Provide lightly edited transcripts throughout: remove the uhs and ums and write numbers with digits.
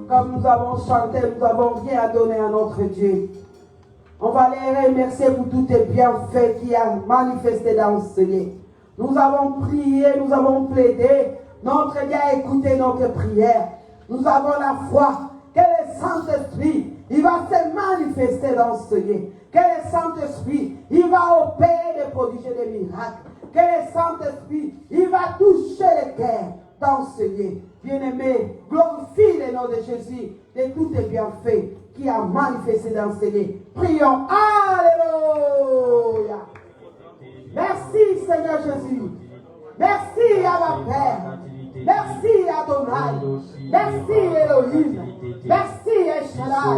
Comme nous avons chanté, nous avons rien à donner à notre Dieu. On va les remercier pour tous les bienfaits qui a manifesté dans ce lieu. Nous avons prié, nous avons plaidé. Notre Dieu a écouté notre prière. Nous avons la foi que le Saint-Esprit, il va se manifester dans ce lieu. Que le Saint-Esprit, il va opérer des prodiges et des miracles. Que le Saint-Esprit, il va toucher les cœurs dans ce lieu. Bien-aimé, glorifie le nom de Jésus de tous les bienfaits qui a manifesté dans ce lieu. Prions. Alléluia. Merci Seigneur Jésus. Merci à la Père. Merci Adonai. Merci Elohim. Merci El-Shaddai.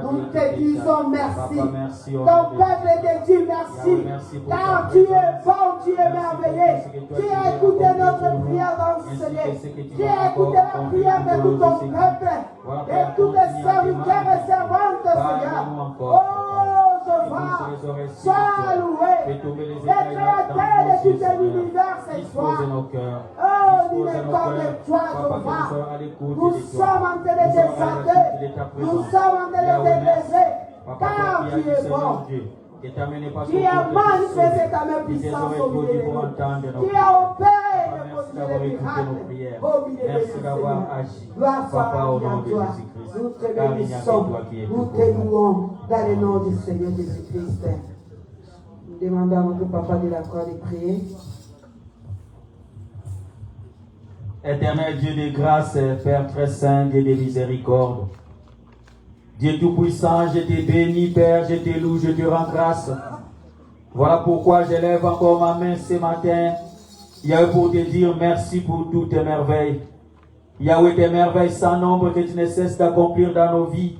Nous te disons merci. Ton peuple te dit merci. Car tu es bon, tu es merveilleux. Tu as écouté notre prière dans ce lieu. Tu as écouté la prière de tout ton peuple et tous les serviteurs et servantes, Seigneur. Oh, Jéhovah, sois loué. Le créateur de tout l'univers ce soir. Oh, il est comme toi, Jéhovah. Nous sommes en train de te chanter. Nous sommes en train de te baiser. car tu es bon. Qui a manifesté ta main puissante au milieu de nous. Qui a opéré de miracles au milieu de nous. Gloire soit à toi. Nous te bénissons, nous te louons dans le nom du Seigneur Jésus-Christ. Nous demandons à notre papa de la croix de prier. Éternel Dieu de grâce, Père très saint, Dieu de miséricorde, Dieu tout-puissant, je te bénis, Père, je te loue, je te rends grâce. Voilà pourquoi j'élève encore ma main ce matin, Yahweh, pour te dire merci pour toutes tes merveilles. Yahweh, tes merveilles sans nombre que tu ne cesses d'accomplir dans nos vies,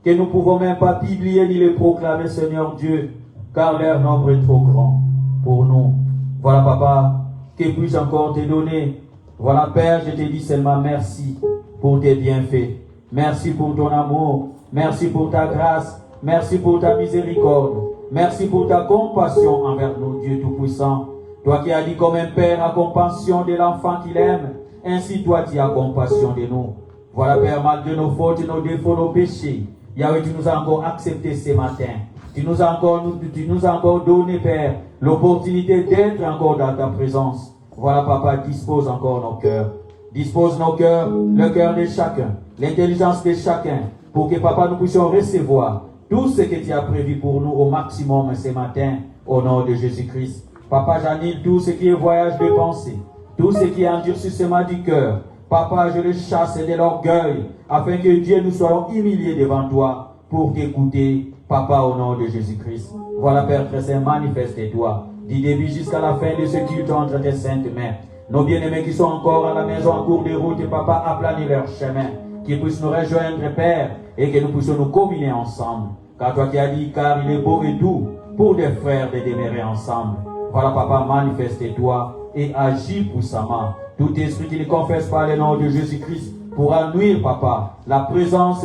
que nous ne pouvons même pas publier ni les proclamer, Seigneur Dieu, car leur nombre est trop grand pour nous. Voilà, Papa, que puis-je encore te donner? Voilà, Père, je te dis seulement merci pour tes bienfaits. Merci pour ton amour. Merci pour ta grâce. Merci pour ta miséricorde. Merci pour ta compassion envers nous, Dieu Tout-Puissant. Toi qui as dit comme un père a compassion de l'enfant qu'il aime, ainsi toi tu as compassion de nous. Voilà, Père, malgré nos fautes, nos défauts, nos péchés, Yahweh, tu nous as encore accepté ce matin. Tu nous as encore donné, Père, l'opportunité d'être encore dans ta présence. Voilà, Papa, dispose encore nos cœurs. Dispose nos cœurs, le cœur de chacun, l'intelligence de chacun, pour que, Papa, nous puissions recevoir tout ce que tu as prévu pour nous au maximum ce matin, au nom de Jésus-Christ. Papa, j'annule tout ce qui est voyage de pensée, tout ce qui est endurcissement du cœur. Papa, je le chasse de l'orgueil, afin que Dieu nous soyons humiliés devant toi, pour t'écouter, Papa, au nom de Jésus-Christ. Voilà, Père très saint, manifeste-toi, du début jusqu'à la fin de ce culte entre tes saintes mains. Nos bien-aimés qui sont encore à la maison en cours de route, Papa, aplani leur chemin, qu'ils puissent nous rejoindre, Père, et que nous puissions nous combiner ensemble. Car toi qui as dit, car il est beau et doux pour des frères de demeurer ensemble. Voilà, Papa, manifeste-toi et agis puissamment. Tout esprit qui ne confesse pas le nom de Jésus-Christ pourra nuire, Papa, ta présence,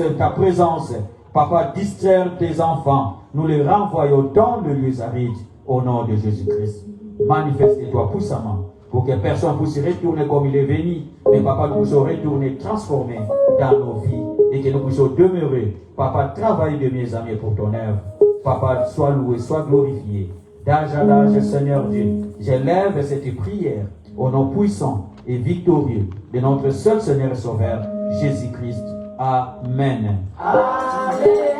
Papa, distraire tes enfants. Nous les renvoyons dans le lieu aride au nom de Jésus-Christ. Manifeste-toi puissamment pour que personne puisse retourner comme il est venu, mais Papa, nous puissions retourner, transformer dans nos vies et que nous puissions demeurer. Papa, travaille de mes amis pour ton œuvre. Papa, sois loué, sois glorifié. D'âge à âge, Seigneur Dieu, j'élève cette prière au nom puissant et victorieux de notre seul Seigneur et Sauveur, Jésus-Christ. Amen. Alléluia.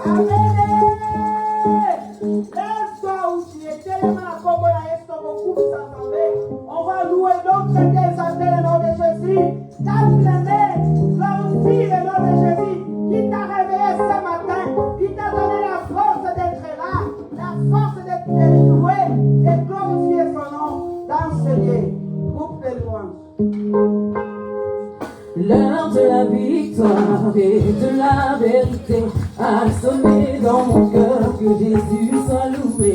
Amen. On va louer donc cet exalté le nom de Jésus. T'as glorifie le nom de Jésus qui t'a réveillé ce matin, qui t'a donné la force d'être là, la force de louer, de glorifier son nom dans ce lieu. Groupe de louanges. L'heure de la victoire et de la vérité a sonné dans mon cœur, que Jésus soit loué.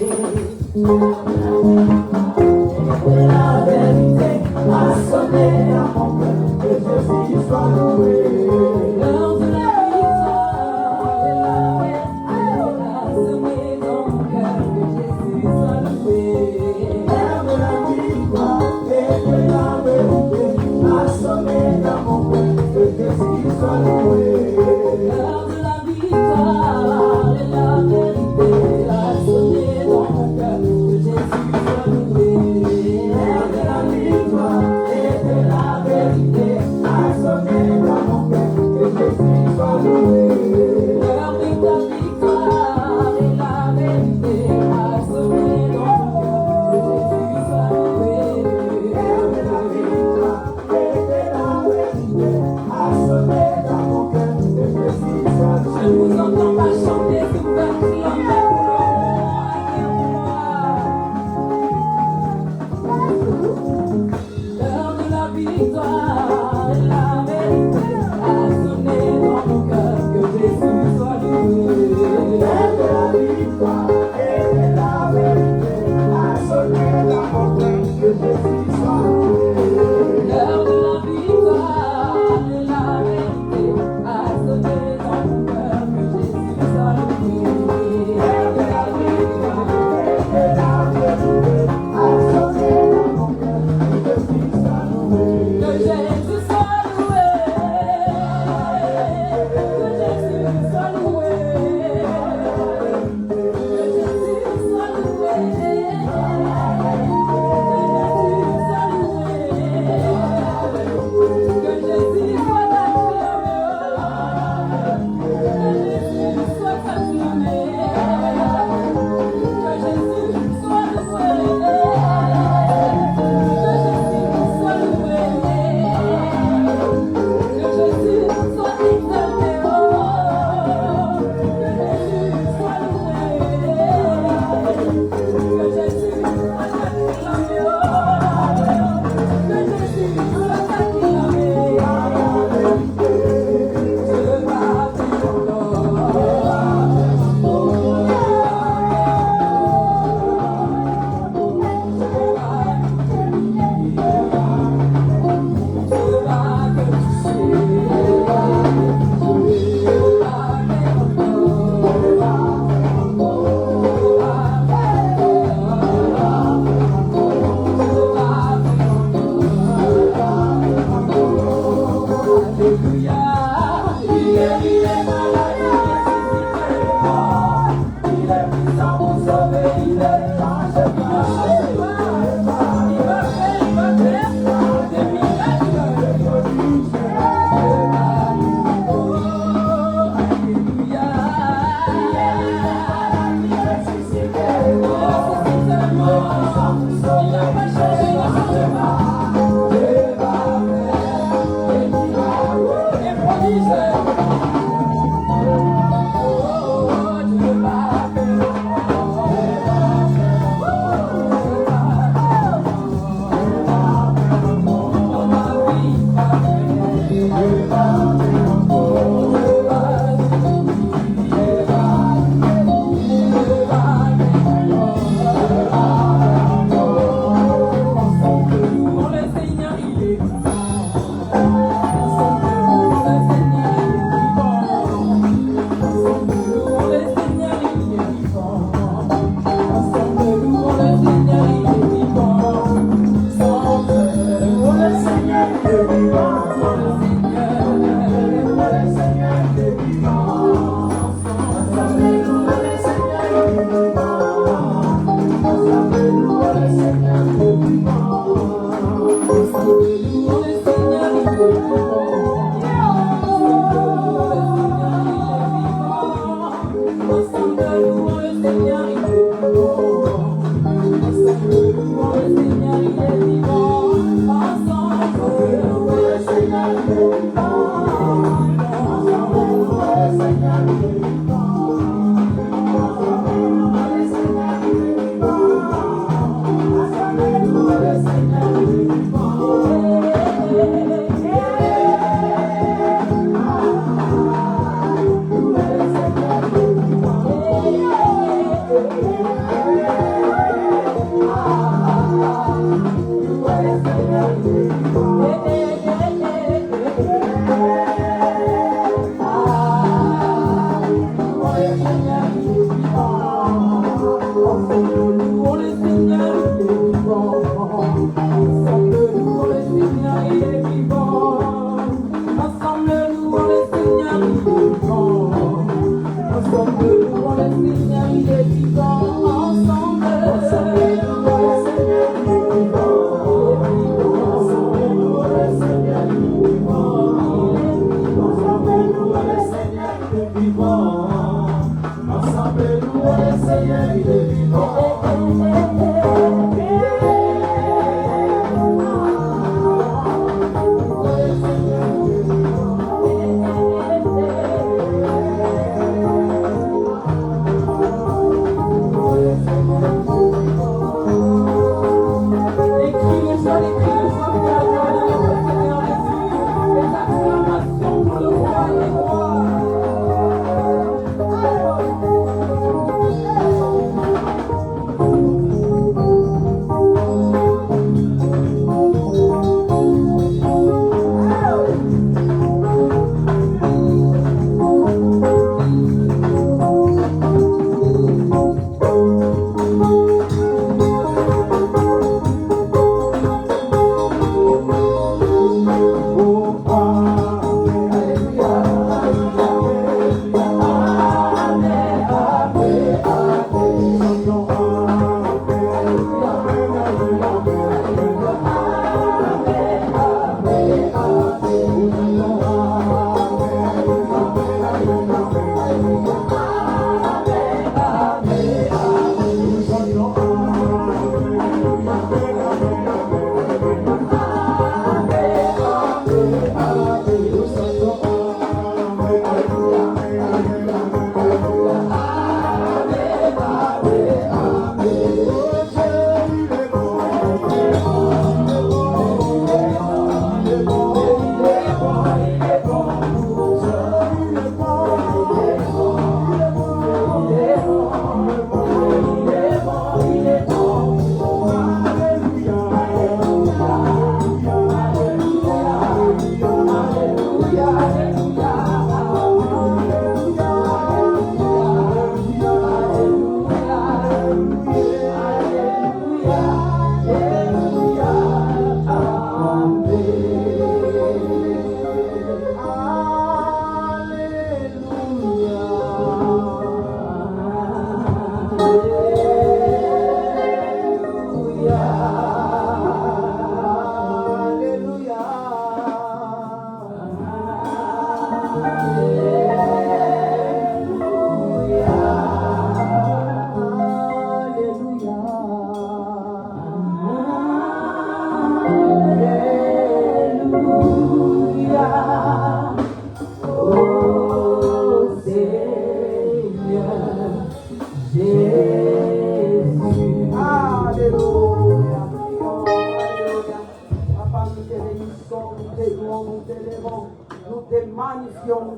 La vérité a sonné dans mon cœur, que Jésus soit loué. L'heure de la victoire et la vérité a sonné dans mon cœur, que Jésus soit loué. L'heure de la victoire et de la vérité a sonné dans mon cœur, que Jésus soit loué. L'heure de la victoire et la vérité a sonné dans mon cœur, que Jésus soit loué. L'heure de la victoire et de la vérité a sonné dans mon cœur, que Jésus soit loué. L'heure de la victoire et la vérité a sonné dans mon cœur, que Jésus soit loué. L'heure de la victoire et de la vérité a sonné dans mon cœur, que Jésus soit loué. Je ne vous entends pas chanter, que vous pouvez crier en même pour le L'heure de la victoire et la vérité a sonné dans mon cœur, que Jésus soit loué. L'heure de la victoire et de la vérité a sonné dans mon cœur, que Jésus soit loué. L'heure de la victoire et la vérité a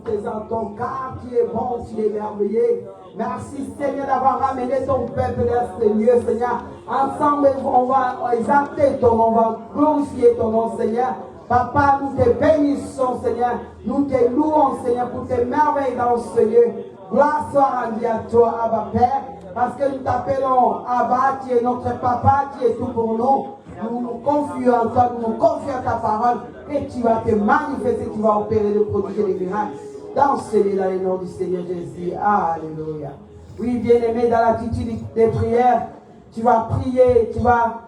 t'exaltons, car tu es bon, tu es merveilleux. Merci Seigneur d'avoir ramené ton peuple dans ce lieu, Seigneur. Ensemble, on va exalter ton nom, on va glorifier ton nom, Seigneur. Papa, nous te bénissons, Seigneur. Nous te louons, Seigneur, pour tes merveilles dans ce lieu. Gloire soit rendue à toi, Abba Père, parce que nous t'appelons Abba, tu es notre papa, tu es tout pour nous. Nous nous confions en toi, nous nous confions à ta parole, et tu vas te manifester, tu vas opérer de prodiges et des miracles. Dans ce lieu, dans le nom du Seigneur Jésus. Alléluia. Oui, bien-aimé, dans l'attitude des prières, tu vas prier, tu vas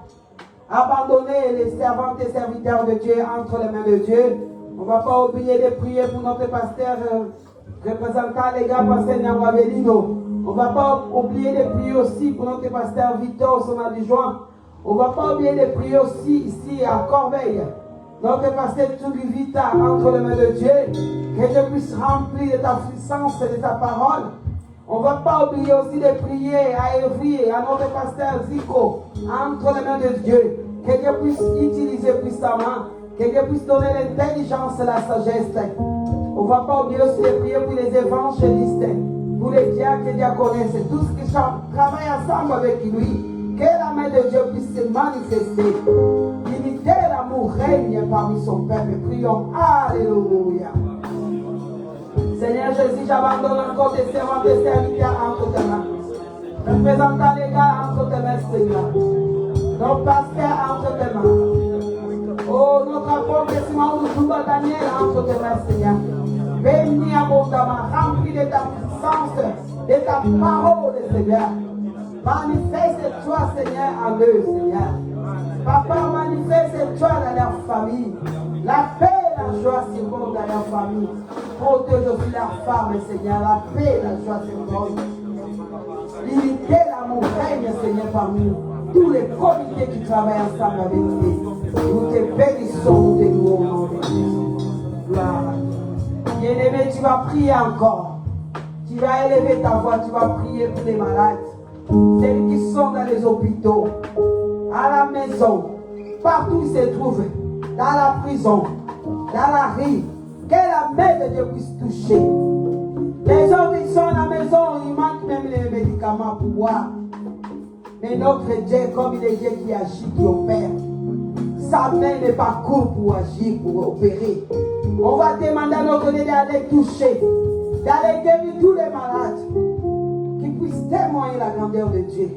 abandonner les servantes et serviteurs de Dieu entre les mains de Dieu. On ne va pas oublier de prier pour notre pasteur représentant les gars, pasteur Nyangwabelino. On ne va pas oublier de prier aussi pour notre pasteur Victor, son adjoint. On ne va pas oublier de prier aussi ici à Corbeil. Notre pasteur Tugivita entre les mains de Dieu. Que Dieu puisse remplir de ta puissance et de ta parole. On ne va pas oublier aussi de prier à Evry et à notre pasteur Zico entre les mains de Dieu. Que Dieu puisse utiliser puissamment. Que Dieu puisse donner l'intelligence et la sagesse. On ne va pas oublier aussi de prier pour les évangélistes, pour les diacres et diaconesses, tous ceux qui travaillent ensemble avec lui. Que la main de Dieu puisse se manifester. L'unité et l'amour règne parmi son peuple. Prions. Alléluia. Seigneur Jésus, j'abandonne encore tes servants, tes serviteurs entre tes mains. Représentant les gars entre tes mains, Seigneur. Nos pasteurs entre tes mains. Oh, notre apôtre Simon Moussouba Daniel entre tes mains, Seigneur. Bénis abondamment, remplis de ta puissance, de ta parole, Seigneur. Manifeste-toi, Seigneur, en eux, Seigneur. Papa, manifeste-toi dans leur famille. La paix et la joie s'iront dans leur famille. Protège aussi leurs femmes, Seigneur. La paix et la joie s'iront. L'unité, l'amour règne, Seigneur, parmi nous. Tous les comités qui travaillent ensemble avec nous. Nous te bénissons, nous te louons au nom de Jésus. Gloire. Bien-aimé, tu vas prier encore. Tu vas élever ta voix, tu vas prier pour les malades. Celles qui sont dans les hôpitaux, à la maison, partout où ils se trouvent, dans la prison, dans la rue, que la main de Dieu puisse toucher. Les autres, ils sont à la maison, ils manquent même les médicaments pour boire. Mais notre Dieu, comme il est Dieu qui agit, qui opère, sa main n'est pas courte pour agir, pour opérer. On va demander à notre Dieu d'aller toucher, d'aller guérir tous les malades, qui puissent témoigner la grandeur de Dieu,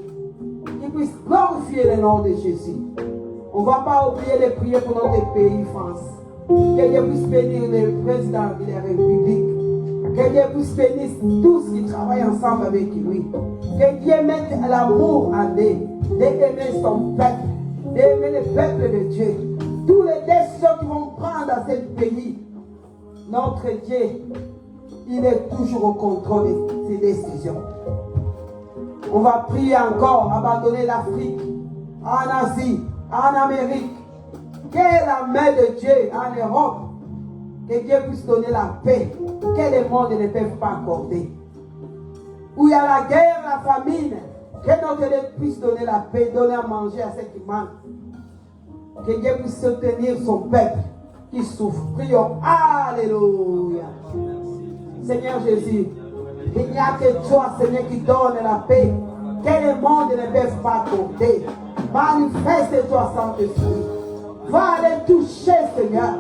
qui puissent glorifier le nom de Jésus. On ne va pas oublier de prier pour notre pays, France. Que Dieu puisse bénir le président de la République. Que Dieu puisse bénir tous qui travaillent ensemble avec lui. Que Dieu mette l'amour en eux, d'aimer son peuple, d'aimer le peuple de Dieu. Tous les décisions qu'ils vont prendre dans ce pays, notre Dieu, il est toujours au contrôle de ces décisions. On va prier encore, abandonner l'Afrique, en Asie, en Amérique. Que la main de Dieu en Europe, que Dieu puisse donner la paix que les mondes ne peuvent pas accorder. Où il y a la guerre, la famine, que notre Dieu puisse donner la paix, donner à manger à ceux qui manquent. Que Dieu puisse soutenir son peuple qui souffre. Prions. Alléluia. Seigneur Jésus, il n'y a que toi, Seigneur, qui donne la paix que les mondes ne peuvent pas accorder. Manifeste-toi, Saint-Esprit. Va aller toucher, Seigneur.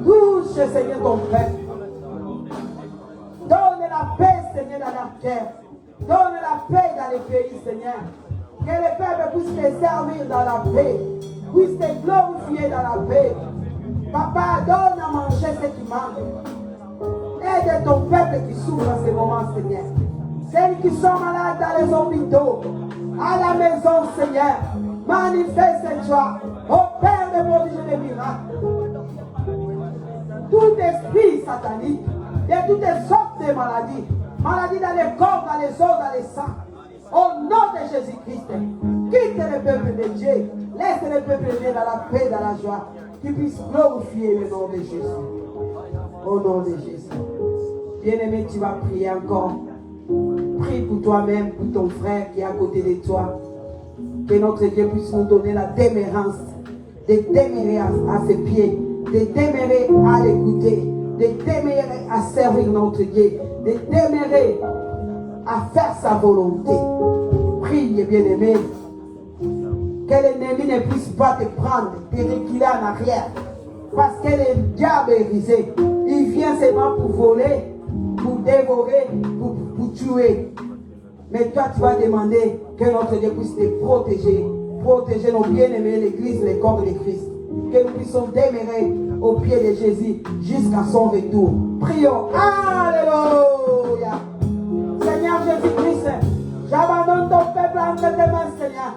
Touche, Seigneur, ton peuple. Donne la paix, Seigneur, dans leur cœur. Donne la paix dans les pays, Seigneur. Que les peuples puissent te servir dans la paix. Puissent te glorifier dans la paix. Papa, donne à manger ce qui manque. Aide ton peuple qui souffre en ce moment, Seigneur. Celles qui sont malades dans les hôpitaux, à la maison, Seigneur. Manifeste-toi. Opère des prodiges et des miracles. Tout esprit satanique, de toutes sortes de maladies, maladies dans les corps, dans les os, dans les sangs, au nom de Jésus-Christ, quitte le peuple de Dieu, laisse le peuple de Dieu dans la paix, dans la joie, qui puisse glorifier le nom de Jésus. Au nom de Jésus. Bien-aimé, tu vas prier encore. Prie pour toi-même, pour ton frère qui est à côté de toi. Que notre Dieu puisse nous donner la démérance, de démérer à ses pieds, de demeurer à l'écouter, de demeurer à servir notre Dieu, de demeurer à faire sa volonté. Prie, bien-aimé, que l'ennemi ne puisse pas te prendre, te reculer en arrière. Parce que le diable est risé. Il vient seulement pour voler, pour dévorer, pour tuer. Mais toi, tu vas demander que notre Dieu puisse te protéger. Protéger nos bien-aimés, l'Église, le corps de Christ. Que nous puissions demeurer au pied de Jésus jusqu'à son retour. Prions. Alléluia. Seigneur Jésus-Christ, j'abandonne ton peuple entre tes mains, Seigneur.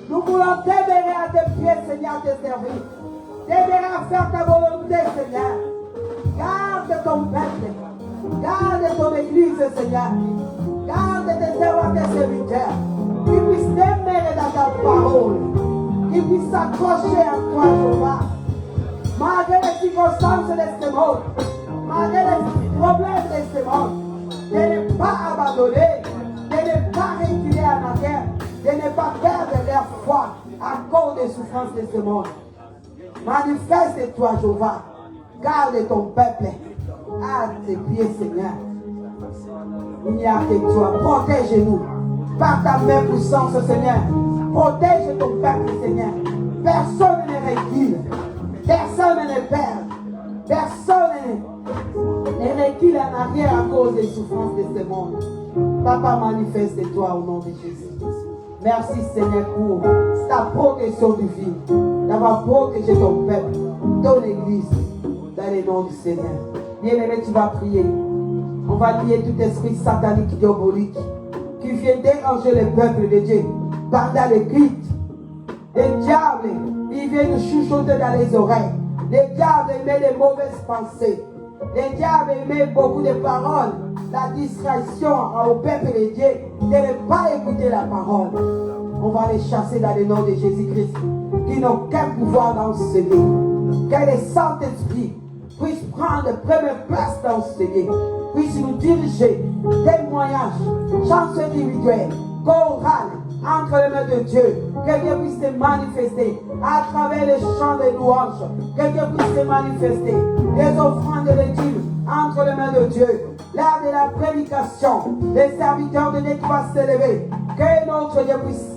Nous voulons demeurer à tes pieds, Seigneur, te servir. Demeurer à faire ta volonté, Seigneur. Garde ton peuple. Garde ton Église, Seigneur. Garde tes servants, tes serviteurs. Qu'ils puissent demeurer dans ta parole. Qu'ils puissent s'accrocher à toi, Jéhovah. Malgré les circonstances de ce monde, malgré les problèmes de ce monde, de ne pas abandonner, de ne pas reculer en arrière, de ne pas perdre leur foi à cause des souffrances de ce monde. Manifeste-toi, Jéhovah. Garde ton peuple à tes pieds, Seigneur. Il n'y a que toi. Protège-nous par ta main puissante, Seigneur. Protège ton peuple, Seigneur. Personne ne recule. Personne ne perd. Personne ne recule en arrière à cause des souffrances de ce monde. Papa, manifeste-toi au nom de Jésus. Merci, Seigneur, pour ta protection du vie. D'avoir protégé ton peuple, ton Église, dans le nom du Seigneur. Bien-aimé, tu vas prier. On va lier tout esprit satanique, diabolique, qui vient déranger le peuple de Dieu pendant les cultes. Les diables, ils viennent nous chuchoter dans les oreilles. Les diables met des mauvaises pensées. Les diables met beaucoup de paroles. La distraction au peuple de Dieu de ne pas écouter la parole. On va les chasser dans le nom de Jésus-Christ, qui n'ont qu'un pouvoir dans ce lieu. Que le Saint-Esprit puisse prendre première place dans ce lieu, puisse nous diriger, témoignages, chants individuels, chorales, entre les mains de Dieu, que Dieu puisse se manifester à travers les chants de louanges, que Dieu puisse se manifester, les offrandes de l'étude entre les mains de Dieu, l'heure de la prédication, les serviteurs de Dieu qui vont s'élever, que notre Dieu puisse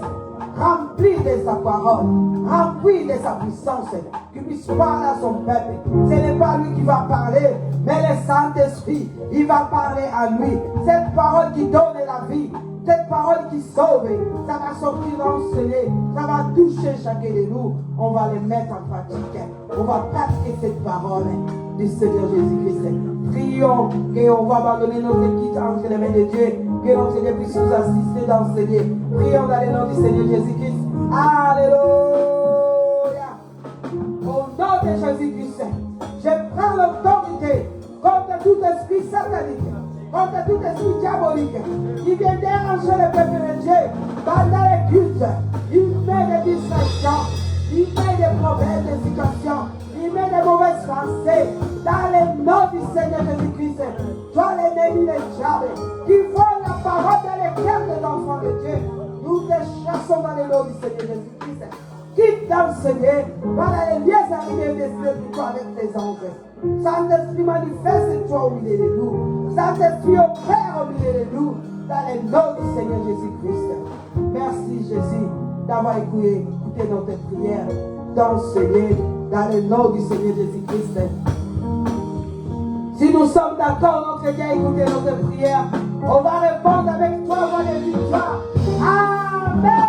remplir de sa parole, remplir de sa puissance, qu'il puisse parler à son peuple. Ce n'est pas lui qui va parler, mais le Saint-Esprit, il va parler à lui. Cette parole qui donne la vie, cette parole qui sauve, ça va sortir dans ce lieu, ça va toucher chacun de nous. On va les mettre en pratique. On va pratiquer cette parole du Seigneur Jésus-Christ. Prions qu'on va abandonner notre quitte entre les mains de Dieu, que notre Dieu puisse nous assister dans ce lieu. Prions dans le nom du Seigneur Jésus-Christ. Alléluia. Au nom de Jésus-Christ, je prends l'autorité contre tout esprit satanique, contre tout esprit diabolique qui vient déranger le peuple de Dieu pendant les cultes. Il met des distractions, il met des problèmes, des situations, il met des mauvaises pensées. Dans le nom du Seigneur Jésus-Christ, toi l'ennemi, les diables, qui volent la parole dans les cœurs des enfants de Dieu, nous te chassons dans le nom du Seigneur Jésus-Christ. Quitte dans ce lieu, voilà les lieux arrivés des cieux pour toi avec tes anges. Saint-Esprit, manifeste-toi au milieu de nous. Saint-Esprit, opère au milieu de nous, dans le nom du Seigneur Jésus-Christ. Merci Jésus d'avoir écouté notre prière dans ce lieu, dans le nom du Seigneur Jésus-Christ. Si nous sommes d'accord, notre Dieu, à écouter notre prière, on va répondre avec toi, voix de victoire. Amen.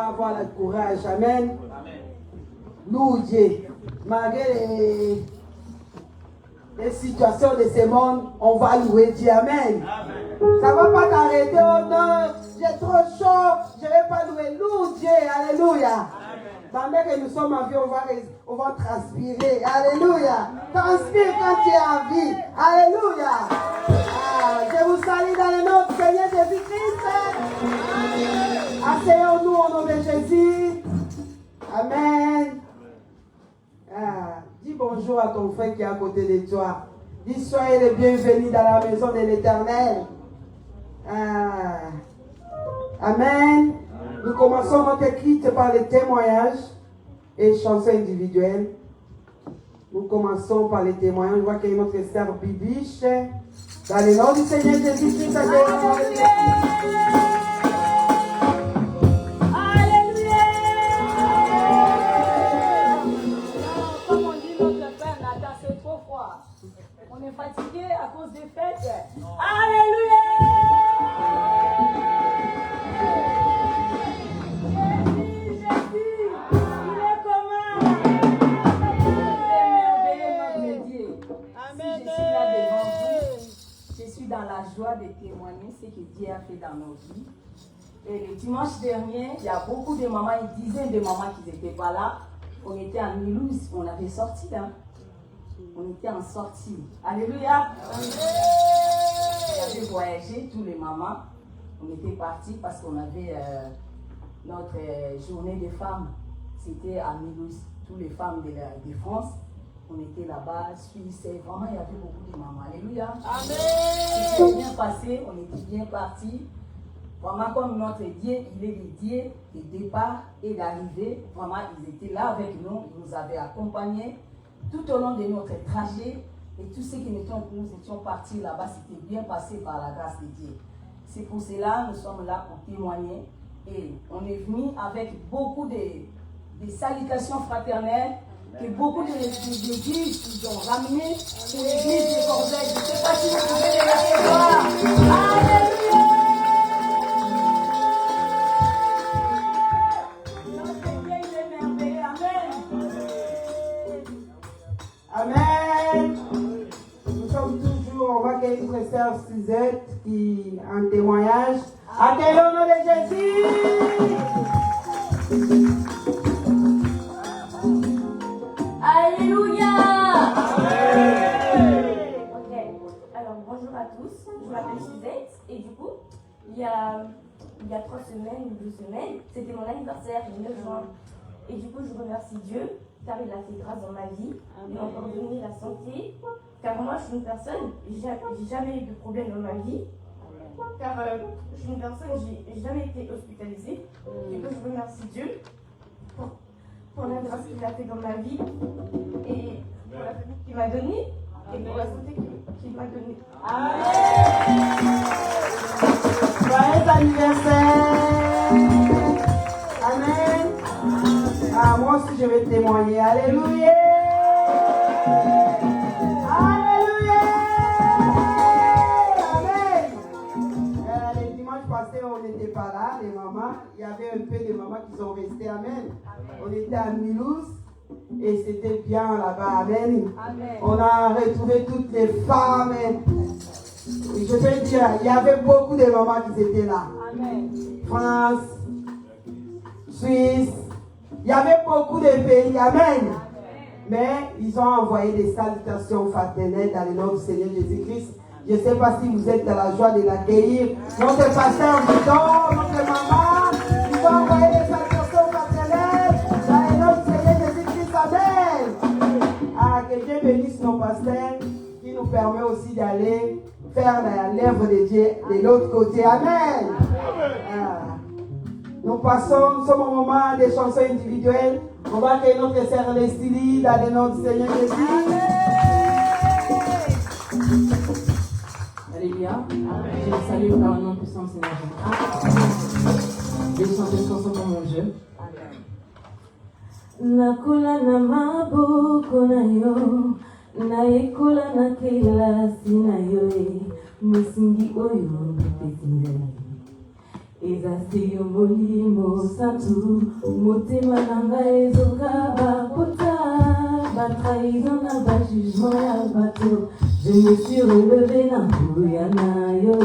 Avoir le courage, amen. Loue Dieu. Malgré les situations de ce monde, on va louer Dieu, amen. Ça ne va pas t'arrêter, oh non, j'ai trop chaud, je ne vais pas louer. Loue Dieu, alléluia. Pendant que nous sommes en vie, on va transpirer. Alléluia. Transpire quand tu es en vie. Alléluia. Je vous salue dans le nom du Seigneur Jésus-Christ. Asseyons-nous au nom de Jésus. Amen. Dis bonjour à ton frère qui est à côté de toi. Dis soyez les bienvenus dans la maison de l'Éternel. Amen. Nous commençons notre culte par les témoignages et chansons individuelles. Nous commençons par les témoignages. Je vois qu'il y a notre sœur Bibiche. Dans le nom du Seigneur Jésus-Christ. On est fatigué à cause des fêtes. Alléluia! Jésus, il est commun. Merveilleux notre Dieu. Amen. Si je suis là devant vous, je suis dans la joie de témoigner ce que Dieu a fait dans nos vies. Et le dimanche dernier, il y a beaucoup de mamans, une dizaine de mamans qui n'étaient pas là. On était à Mulhouse, on avait sorti là. On était en sortie. Alléluia. On avait voyagé, tous les mamans. On était partis parce qu'on avait notre journée des femmes. C'était à Mulhouse. Toutes les femmes de France. On était là-bas, Suisse. Vraiment, il y avait beaucoup de mamans. Alléluia. Amen. C'était bien passé. On était bien partis. Vraiment, comme notre Dieu, il est le Dieu de départ et d'arrivée. Vraiment, ils étaient là avec nous. Ils nous avaient accompagnés. Tout au long de notre trajet et tout ce que nous étions partis là-bas, c'était bien passé par la grâce de Dieu. C'est pour cela que nous sommes là pour témoigner et on est venu avec beaucoup de salutations fraternelles que beaucoup d'églises nous ont ramenées. C'est l'église de Corbeil. Je ne sais pas si vous pouvez les recevoir. Alléluia! Notre Dieu, il est merveilleux. Amen. Amen. Nous sommes toujours, on va accueillir notre sœur Suzette qui a un témoignage. Accueillons au nom de Jésus. Alléluia. Amen. Ok, alors bonjour à tous, je m'appelle Suzette et du coup, il y a 3 semaines ou 2 semaines, c'était mon anniversaire, le 9 juin. Et du coup, je remercie Dieu car il a fait grâce dans ma vie, il m'a encore donné la santé. Car moi, je suis une personne, j'ai jamais eu de problème dans ma vie. Car je suis une personne, j'ai jamais été hospitalisée. Du coup, je remercie Dieu pour la grâce qu'il a fait dans ma vie et pour la famille qu'il m'a donnée et pour la santé qu'il m'a donnée. Amen. Joyeux anniversaire. Amen. Moi aussi je vais témoigner. Alléluia. Alléluia. Amen. Le dimanche passé, on n'était pas là, les mamans. Il y avait un peu de mamans qui sont restées. Amen. On était à Mulhouse et c'était bien là-bas. Amen. Amen. On a retrouvé toutes les femmes. Et je peux dire, il y avait beaucoup de mamans qui étaient là. Amen. France, Suisse, il y avait beaucoup de pays. Amen. Mais ils ont envoyé des salutations fraternelles dans le nom du Seigneur Jésus-Christ. Je ne sais pas si vous êtes dans la joie de l'accueillir. Notre pasteur Bouton, notre maman, ils ont envoyé des salutations fraternelles dans le nom du Seigneur Jésus-Christ. Amen. Que Dieu bénisse nos pasteurs qui nous permet aussi d'aller faire l'œuvre de Dieu de l'autre côté. Amen. Nous sommes au moment des chansons individuelles. On va accueillir notre sœur Leslie dans le nom du Seigneur Jésus. Alléluia. Je vous salue par le nom puissant du Seigneur Jésus. Je vais chanter une chanson pour mon Dieu. Nakola na maboko na yo, naekola na kelasi na yo, mosingi oyo petinga. Ezasi yo molimo santu, motema na ngai ezoka bakota, batrahison na bajugement ya bato. Je me suis relevé na nguya na yo,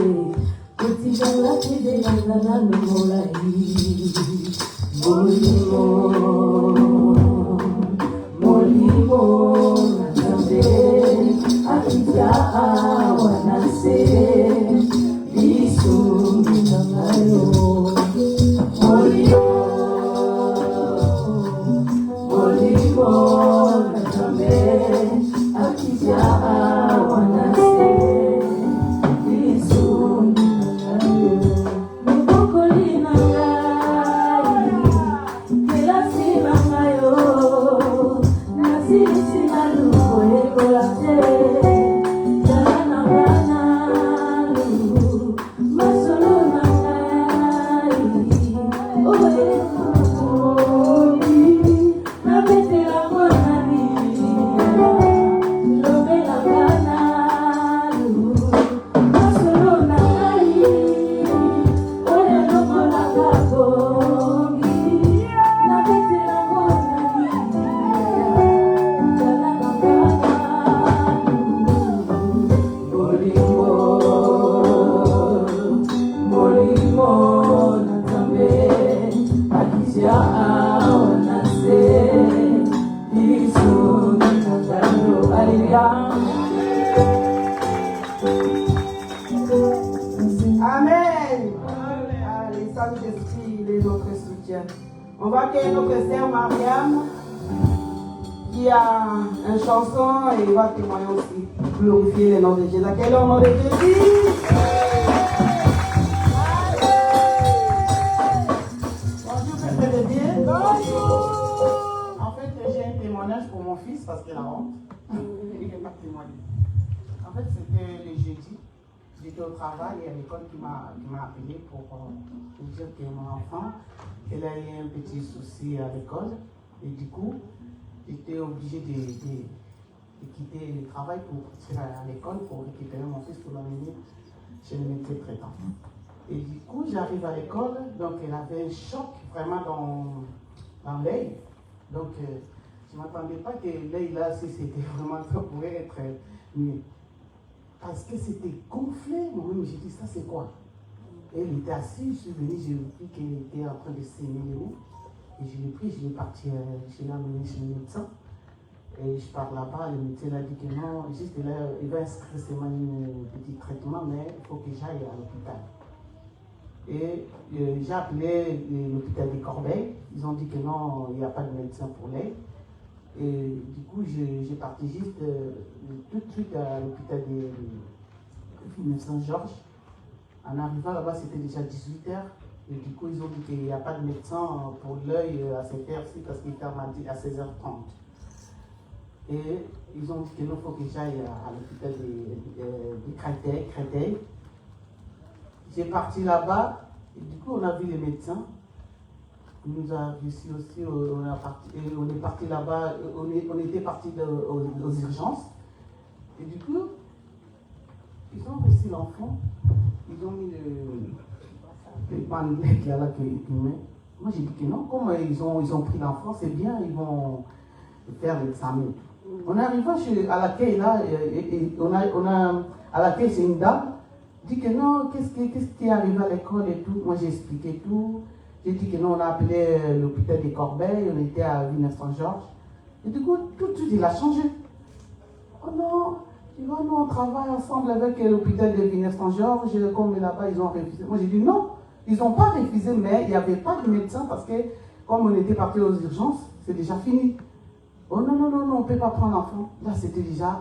Amen. Allez, Saint-Esprit, il est notre soutien. On va accueillir notre sœur Mariam qui a une chanson et il va témoigner aussi. Glorifier le nom de Jésus. Accueillons le nom de Jésus. Bonjour, peuple de Dieu. Bonjour. En fait, j'ai un témoignage pour mon fils parce qu'il a honte. Il ne peut pas témoigner. En fait, c'était le jeudi. J'étais au travail et à l'école qui m'a appelé pour dire que mon enfant, elle a eu un petit souci à l'école. Et du coup, j'étais obligé de quitter le travail pour partir à l'école pour récupérer mon fils pour l'amener chez le médecin traitant. Et du coup, j'arrive à l'école, donc elle avait un choc vraiment dans l'œil. Donc, je ne m'attendais pas que l'œil là, si c'était vraiment ça pourrait être mieux. Parce que c'était gonflé. Moi-même, j'ai dit, ça c'est quoi? Et elle était assise, je suis venue, j'ai vu qu'elle était en train de saigner les mots. Et je l'ai pris, je l'ai parti, je l'ai amené chez le médecin. Et je pars là-bas, le médecin a dit que non, juste là, il va inscrire seulement un petit traitement, mais il faut que j'aille à l'hôpital. Et j'ai appelé l'hôpital des Corbeilles, ils ont dit que non, il n'y a pas de médecin pour l'œil. Et du coup, j'ai parti juste tout de suite à l'hôpital de Saint-Georges. En arrivant là-bas, c'était déjà 18h. Et du coup, ils ont dit qu'il n'y a pas de médecin pour l'œil à cette heure-ci parce qu'il ferme à 16h30. Et ils ont dit qu'il faut que j'aille à l'hôpital de Créteil. J'ai parti là-bas et du coup, on a vu les médecins. Il nous a réussi aussi, on est parti là-bas, on était parti aux urgences. Et du coup, ils ont réussi l'enfant, ils ont mis le bandelettes là qu'il met. Moi j'ai dit que non, comme ils ont pris l'enfant, c'est bien, ils vont faire l'examen. On est arrivé à l'accueil là, et à l'accueil c'est une dame, dit que non, qu'est-ce qui est arrivé à l'école et tout. Moi j'ai expliqué tout. J'ai dit que nous, on a appelé l'hôpital des Corbeilles, on était à Villeneuve-Saint-Georges. Et du coup, tout de suite, il a changé. Oh non, tu vois, nous, on travaille ensemble avec l'hôpital de Villeneuve-Saint-Georges, comme là-bas, ils ont refusé. Moi, j'ai dit non, ils n'ont pas refusé, mais il n'y avait pas de médecin parce que, comme on était parti aux urgences, c'est déjà fini. Oh non, non, non, non, on ne peut pas prendre l'enfant. Là, c'était déjà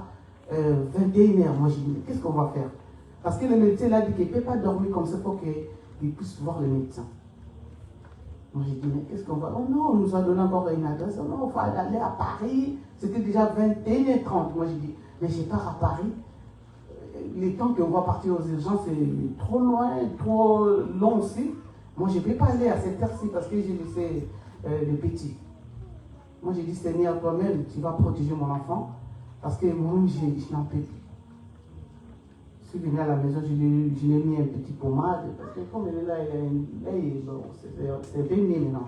21h. Moi, j'ai dit, qu'est-ce qu'on va faire? Parce que le médecin l'a dit qu'il ne peut pas dormir comme ça pour qu'il puisse voir le médecin. Moi j'ai dit, mais qu'est-ce qu'on va... Oh non, on nous a donné encore une adresse. Oh non, il faut aller à Paris. C'était déjà 21h30. Moi j'ai dit, mais je pars à Paris. Les temps qu'on va partir aux urgences, c'est trop loin, trop long aussi. Moi je ne peux pas aller à cette heure-ci parce que j'ai laissé le petit. Moi j'ai dit, Seigneur, toi-même, tu vas protéger mon enfant. Parce que moi-même, je n'en peux plus. Je suis venu à la maison, je lui ai mis un petit pommade, parce que comme elle est là, bon, c'est béni maintenant.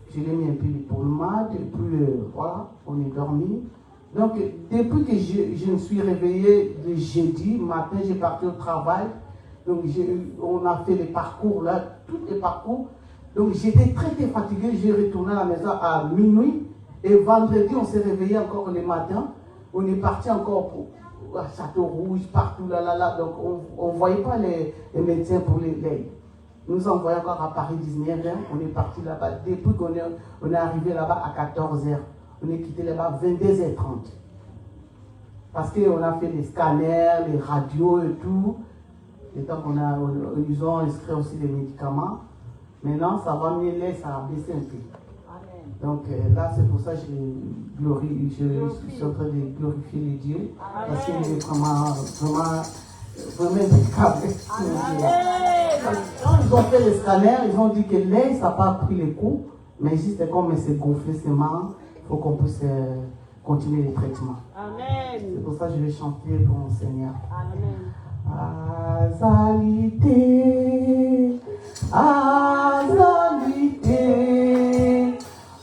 Je lui ai mis un peu de pommade, et puis voilà, on est dormi. Donc, depuis que je me suis réveillé le jeudi matin, j'ai parti au travail, Donc on a fait les parcours là, tous les parcours. Donc j'étais très fatiguée, j'ai retourné à la maison à minuit. Et vendredi, on s'est réveillé encore le matin. On est parti encore à Château-Rouge, partout là. Donc on ne voyait pas les médecins pour les. Nous envoyons encore à Paris 19h. On est parti là-bas. Depuis qu'on est arrivé là-bas à 14h. On est quitté là-bas à 22h30. Parce qu'on a fait les scanners, les radios et tout. Et tant ils ont inscrit aussi les médicaments. Maintenant, ça va mieux, ça a baissé un peu. Donc là, c'est pour ça que je suis en train de glorifier les dieux. Parce qu'il est vraiment impeccable. Quand ils ont fait les scanners, ils ont dit que l'air, ça n'a pas pris les coups. Mais juste comme c'est gonflé, c'est marrant, il faut qu'on puisse continuer les traitements. Amen. C'est pour ça que je vais chanter pour mon Seigneur. Amen. Azalité, azalité,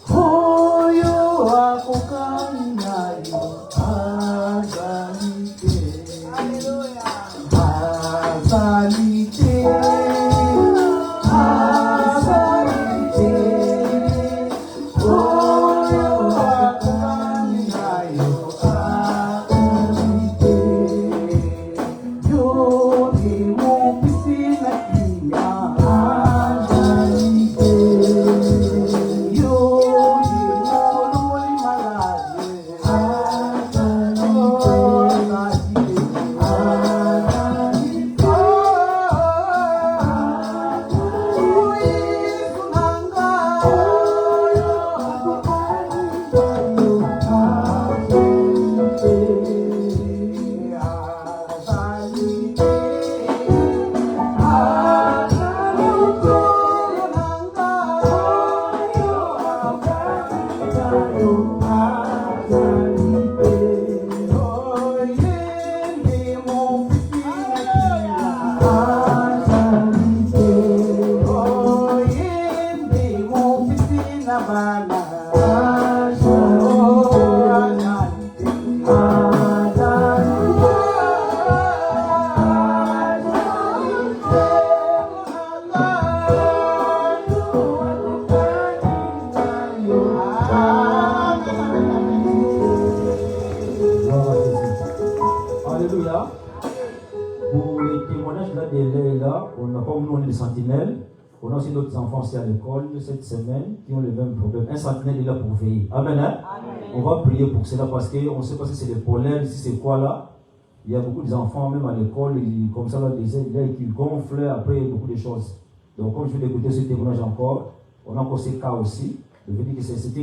oyo akokanayo, azalité, azalité, azalité, oyo akokanayo, azalité. Yo di mo piscina kinga, azalité. Yo di mo lumoli malade, azalité, azalité. Uy kunanga, Gloire à Jésus. Alléluia. Pour les témoignages là, là, on a comme nous, on est des sentinelles. On a aussi d'autres enfants aussi à l'école cette semaine qui ont le même problème. Un sentinelle est là pour veiller. Amen. Hein? Amen. On va prier pour cela parce qu'on ne sait pas si c'est des pollen, si c'est quoi là. Il y a beaucoup d'enfants, même à l'école, comme ça, là, des ailes qui gonflent, après beaucoup de choses. Donc, comme je vais écouter ce témoignage encore, on a encore ces cas aussi. Je veux dire que c'était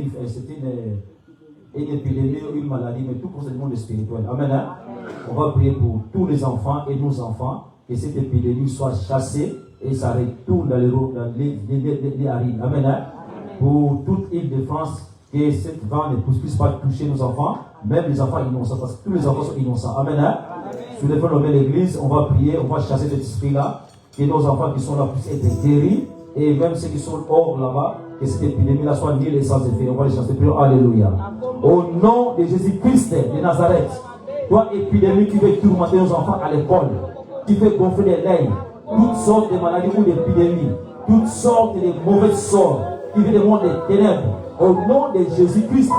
une épidémie, une maladie, mais tout pour ce monde spirituel. Amen. Hein? On va prier pour tous les enfants et nos enfants, que cette épidémie soit chassée et ça retourne dans les arines. Amen. Hein? Pour toute Île-de-France, que cette vent ne puisse pas toucher nos enfants, même les enfants innocents, parce que tous les enfants sont innocents. Amen. Hein? Sous les feux de l'église, on va prier, on va chasser cet esprit-là, que nos enfants qui sont là puissent être guéris, et même ceux qui sont hors là-bas, que cette épidémie-là soit nulle et sans effet. On va les chasser. Alléluia. Au nom de Jésus-Christ de Nazareth, toi, épidémie qui veut tourmenter nos enfants à l'école, qui veut gonfler les lèvres, toutes sortes de maladies ou d'épidémies, toutes sortes de mauvais sorts, qui veut des mondes des ténèbres, au nom de Jésus-Christ,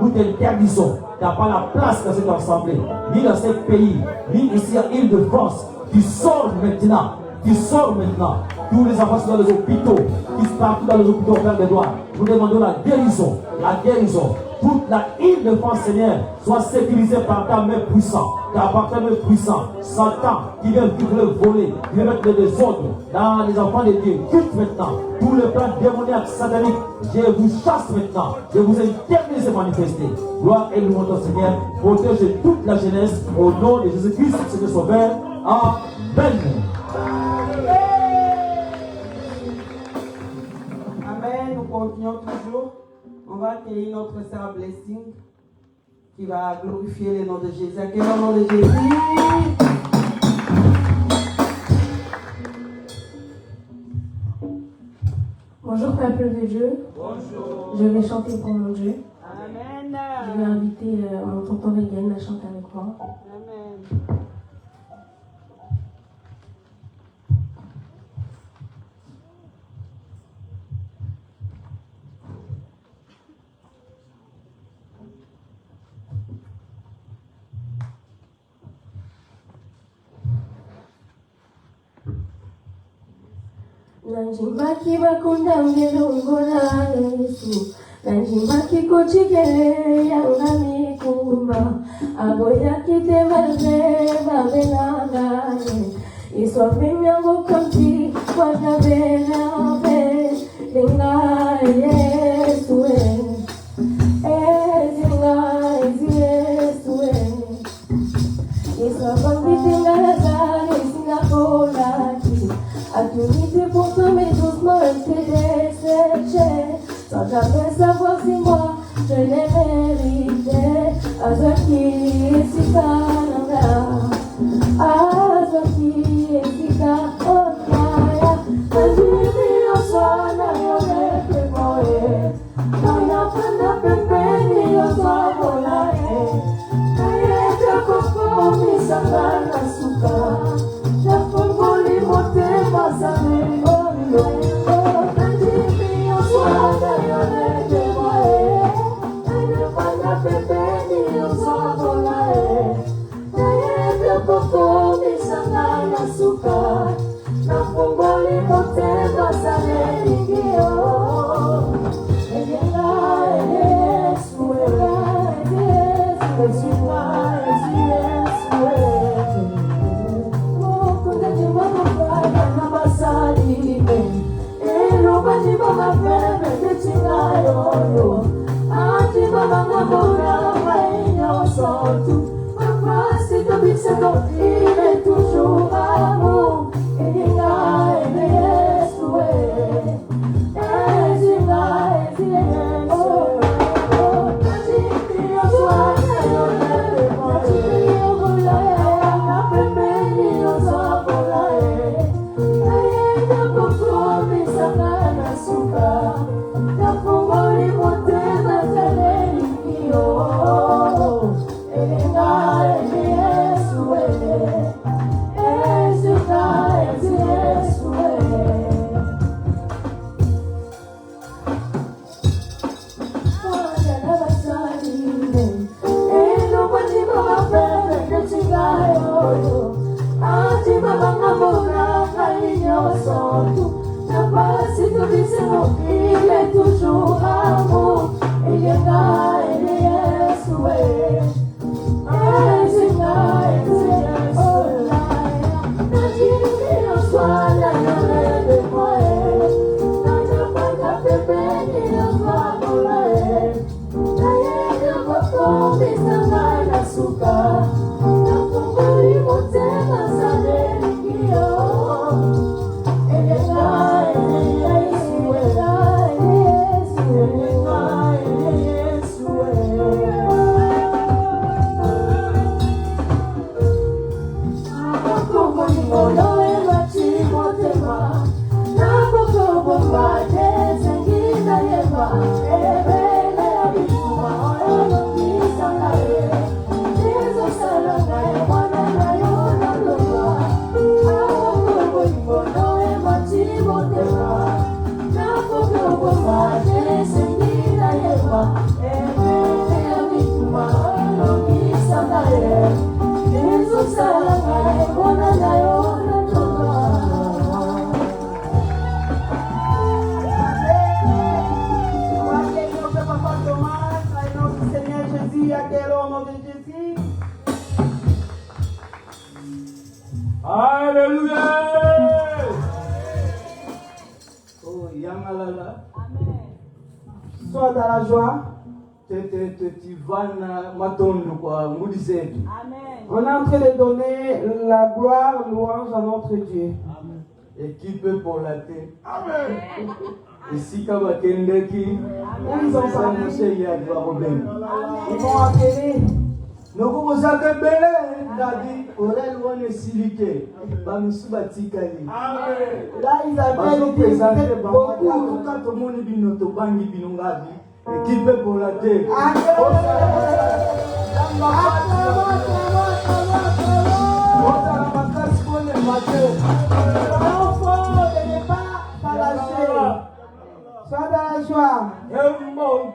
nous t'interdisons. Tu n'as pas la place dans cette assemblée, ni dans ce pays, ni ici à Île-de-France. Tu sors maintenant. Tu sors maintenant. Tous les enfants sont dans les hôpitaux, qui sont partout dans les hôpitaux, Père des gloires. Nous demandons la guérison, la guérison. Toute la Île-de-France, Seigneur, soit sécurisée par ta main puissante, par ta main puissante. Satan, qui vient le voler, qui vient mettre le désordre dans les enfants de Dieu. Quitte maintenant tout le plan démoniaque, satanique. Je vous chasse maintenant. Je vous interdis de manifester. Gloire et louange au Seigneur. Protège toute la jeunesse au nom de Jésus-Christ, Seigneur Sauveur. Amen. Amen. Nous continuons toujours. On va accueillir notre sœur Blessing qui va glorifier le nom de Jésus. Accueillons le nom de Jésus. Bonjour peuple de Dieu. Bonjour. Je vais chanter pour mon Dieu. Amen. Je vais inviter mon tonton Regan à chanter avec moi. Amen. Nanjimaki bakundambira ongola Yesu Nanjimaki kochikele yanga mikumba Aboyakite balve babenagaye Iswapimyango kamti wadabena be Linga Yesu Zinga Yesu Iswapamiti ngalazani singakolaki Atunité pour tomber doucement et te dessécher Sans jamais savoir si moi je l'ai mérité Azaki Sikananga Azaki Sikananga Azaki Oswana Yoneke Moe Naya Panda Pepeni Oswabolae Naya Koko Misangana Suka Jafongoli Motema Sane Oyo Nanjimi Oswana Yoneke Moe Naya Panda Pepeni Oswabolae Naya Koko Misangana Suka Jafongoli Motema Sane Ingio Il est toujours amour, et il a aimé souhait. Il est toujours amour, il est là, il est souhait. Alléluia. Oh, Yamalala. Sois dans la joie. Tivana matondo kwa ngudi zetu. On est en train de donner la gloire, louange à notre Dieu. Équipe pour la terre. Amen. Et si kabakendeki, Ils ont parlé. Ils vont appeler. Noko bozaka bele ndadi orel wane silike bamisuba tikali. Là, ils Bazo appellent présenter beaucoup. bango ka to moni bino to bangi bino ngabi. Équipe pour la terre. Sois dans la joie.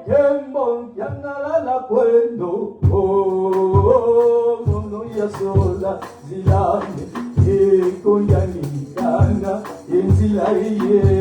Kembon, yanalala kwendo, oh, mono yasola, zilame, eko yanikanga, enzila iye.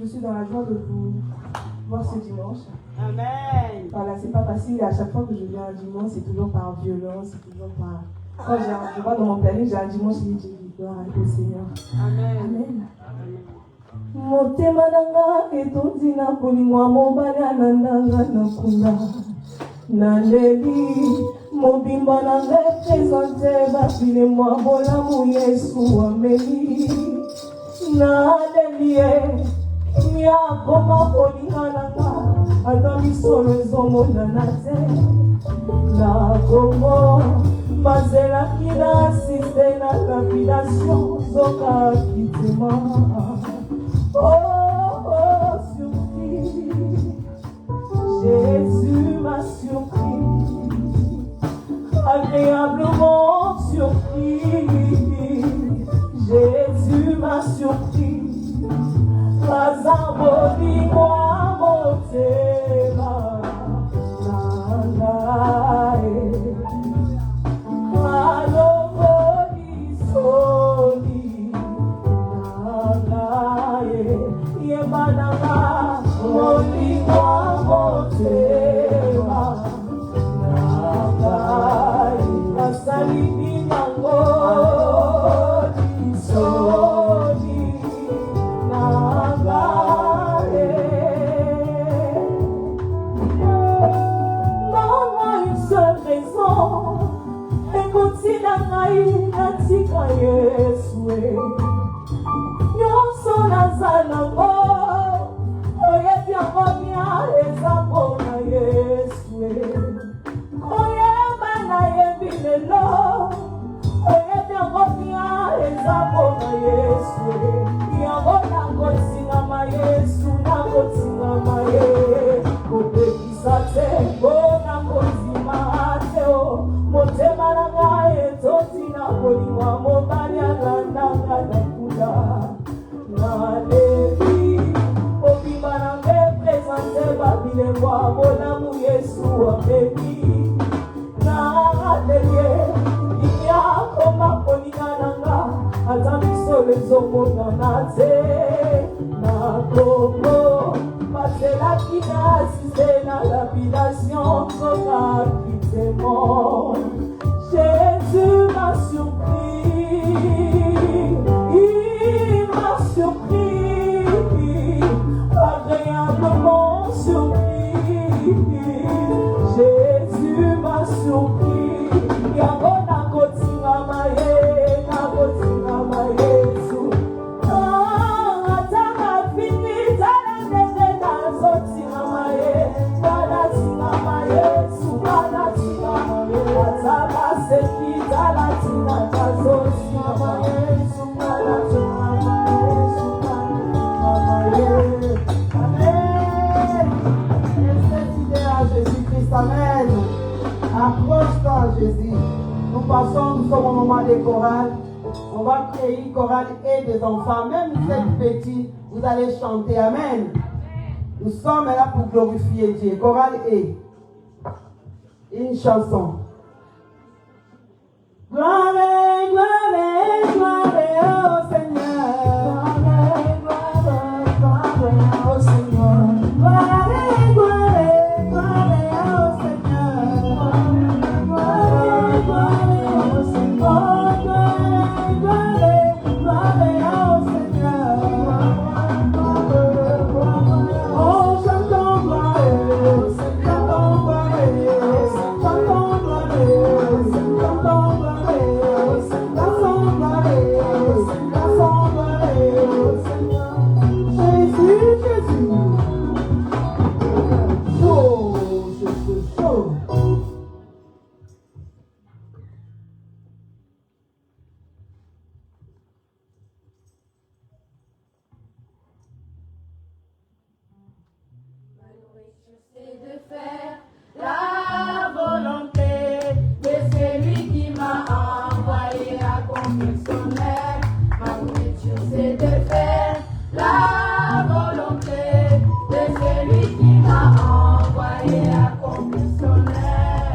Je suis dans la joie de vous voir ce dimanche. Amen. Voilà, c'est pas facile. À chaque fois que je viens un dimanche, c'est toujours par violence, c'est toujours par. Quand je vois dans mon planning, j'ai un dimanche, je dis gloire au Seigneur. Amen. Amen. Motema nanga etondi na kolimwa mobali anandanga na kuna naleli mobimba nanga epresente bafile mwa bolamu Yesu ameli naleli ye miakoma kolinga nanga ata misolo ezomonana te na Kongo bazelaki na asiste na lapidation zoka kitema. Oh, surpris, Jésus m'a surpris, agréablement surpris, Jésus m'a surpris, Razamboli moi motema, nanae, aloboli soli, nanae, yebananga, moli moi motema. ngai natika Yesu nyonso naza nango oyebi yango mia eza mpona Yesu oyeba nayebi lelo oyebi yango mia eza mpona Yesu yango nakotingama Yesu nakotingama ye kopekisa te mpona kotima te motema na ngai etotina kolingwa mobali alandanga na kula nalebi obima na nge presente babilengwa bolamu Yesu abebi na atelier inyakoma kolinga nanga ata misolo ezomonana te na Congo baselaki na asise na lapidation sokaki témoin. Jésus m'a surpris, il m'a surpris, agréablement surpris. Jésus m'a surpris, yango nakotingama ye, nakotingama Yesu. Atanga fini, tala ndenge nazotingama ye, natingama Yesu, natingama ye. Atanga seki, tala tina nazotingama Yesu, natingama Yesu, natingama ye. Amen. Cette idée à Jésus-Christ, amen. Approche-toi à Jésus. Nous sommes au moment des chorales. On va créer une chorale et des enfants. Même si c'est petit, vous allez chanter. Amen. Nous sommes là pour glorifier Dieu. Chorale et une chanson. Gloire, gloire, gloire au Seigneur. Gloire, gloire au Seigneur. Gloire, gloire, gloire au Seigneur. Gloire, gloire au Seigneur. Gloire, gloire au Seigneur. Oh, chantons gloire, chantons gloire, chantons gloire, chantons gloire. Jésus, Jésus. Chaud, chaud, chaud. C'est de faire la volonté de celui qui m'a envoyé accomplir son œuvre. Ma nourriture, c'est de faire la volonté de celui qui m'a envoyé accomplir son œuvre.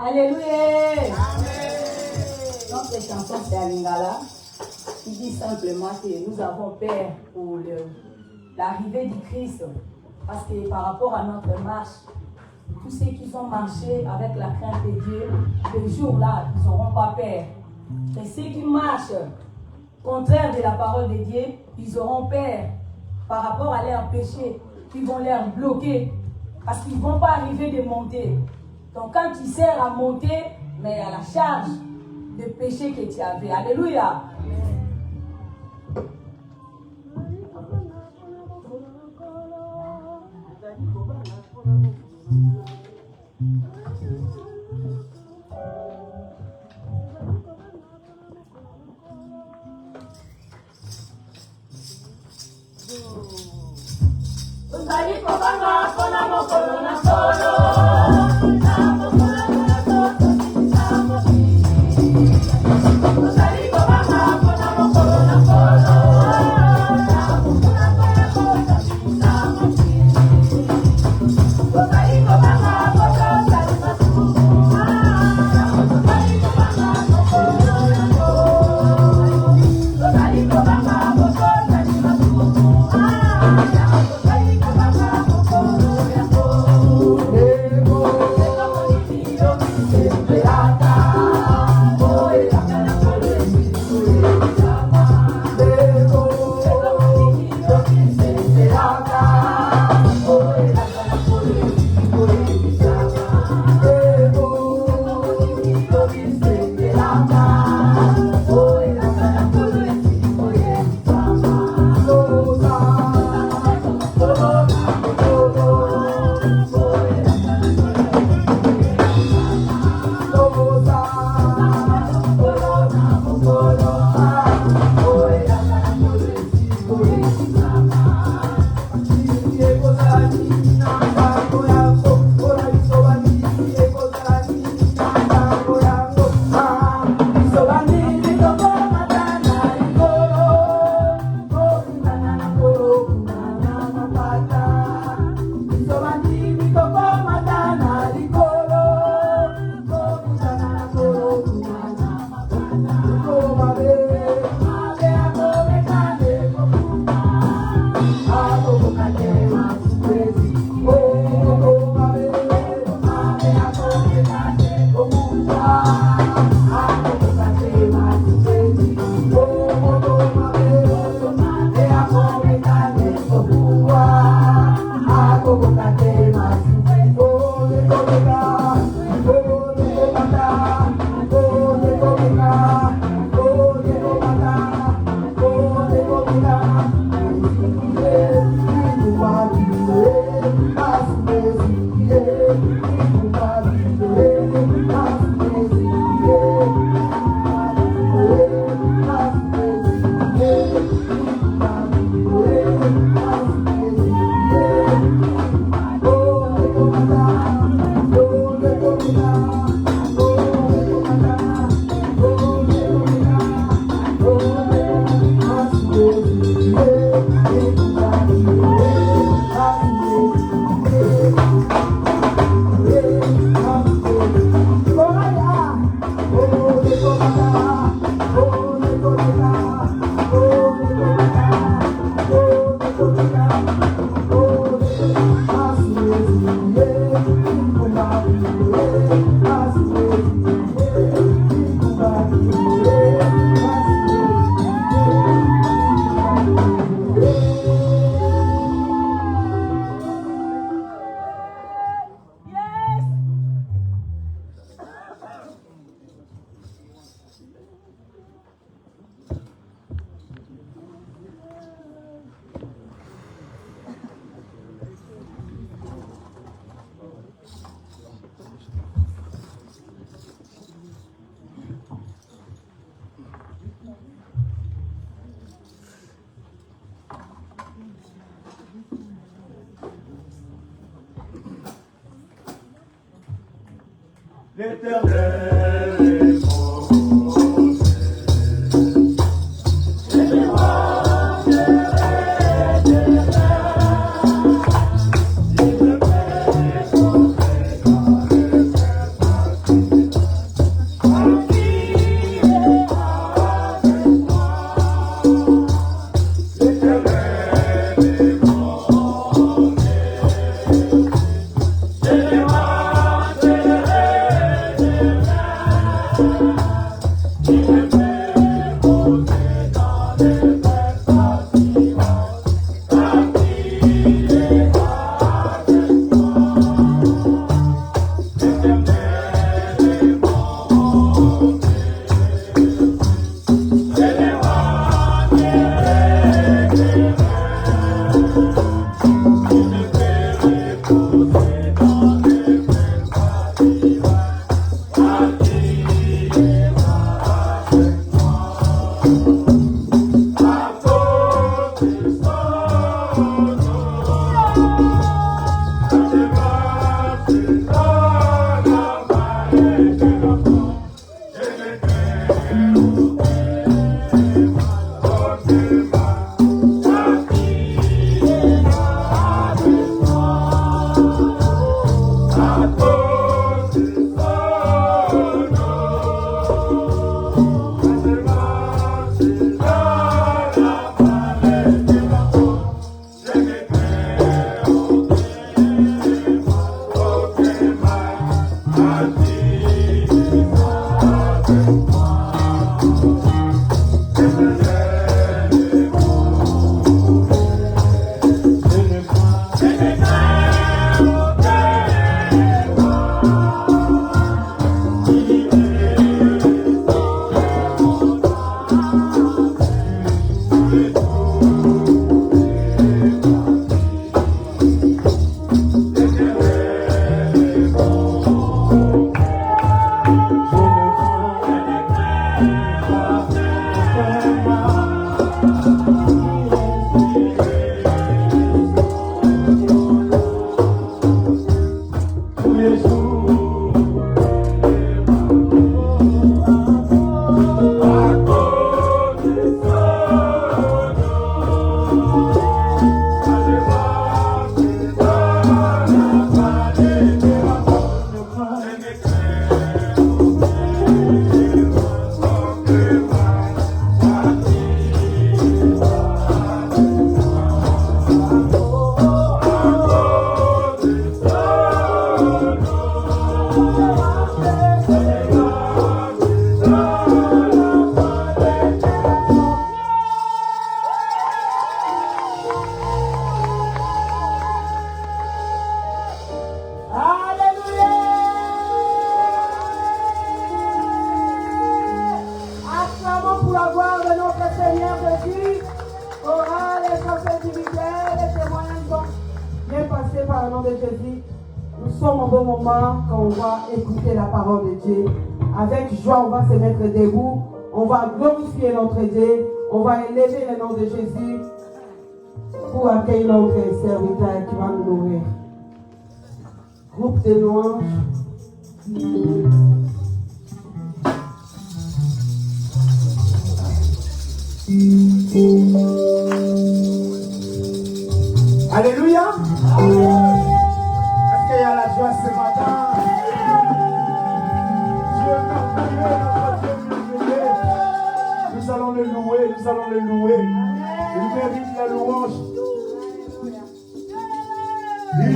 Alléluia. Notre chanson, c'est à Lingala, qui dit simplement que nous avons peur pour l'arrivée du Christ. Parce que par rapport à notre marche, tous ceux qui ont marché avec la crainte de Dieu, le jour-là, ils n'auront pas peur. Et ceux qui marchent contraire de la parole de Dieu, ils auront peur par rapport à leur péché, qui vont leur bloquer, parce qu'ils ne vont pas arriver de monter. Donc quand tu sers à monter, mais à la charge de péché que tu avais. Alléluia. Vous allez L'éternel est mon dans le nom de Jésus. Nous sommes en bon moment quand on va écouter la parole de Dieu. Avec joie, on va se mettre debout. On va glorifier notre Dieu. On va élever le nom de Jésus pour accueillir notre serviteur qui va nous nourrir. Groupe de louanges. Alléluia. Est-ce qu'il y a la joie ce matin? Dieu merveilleux, nous allons le louer, nous allons le louer. Il mérite la louange. Il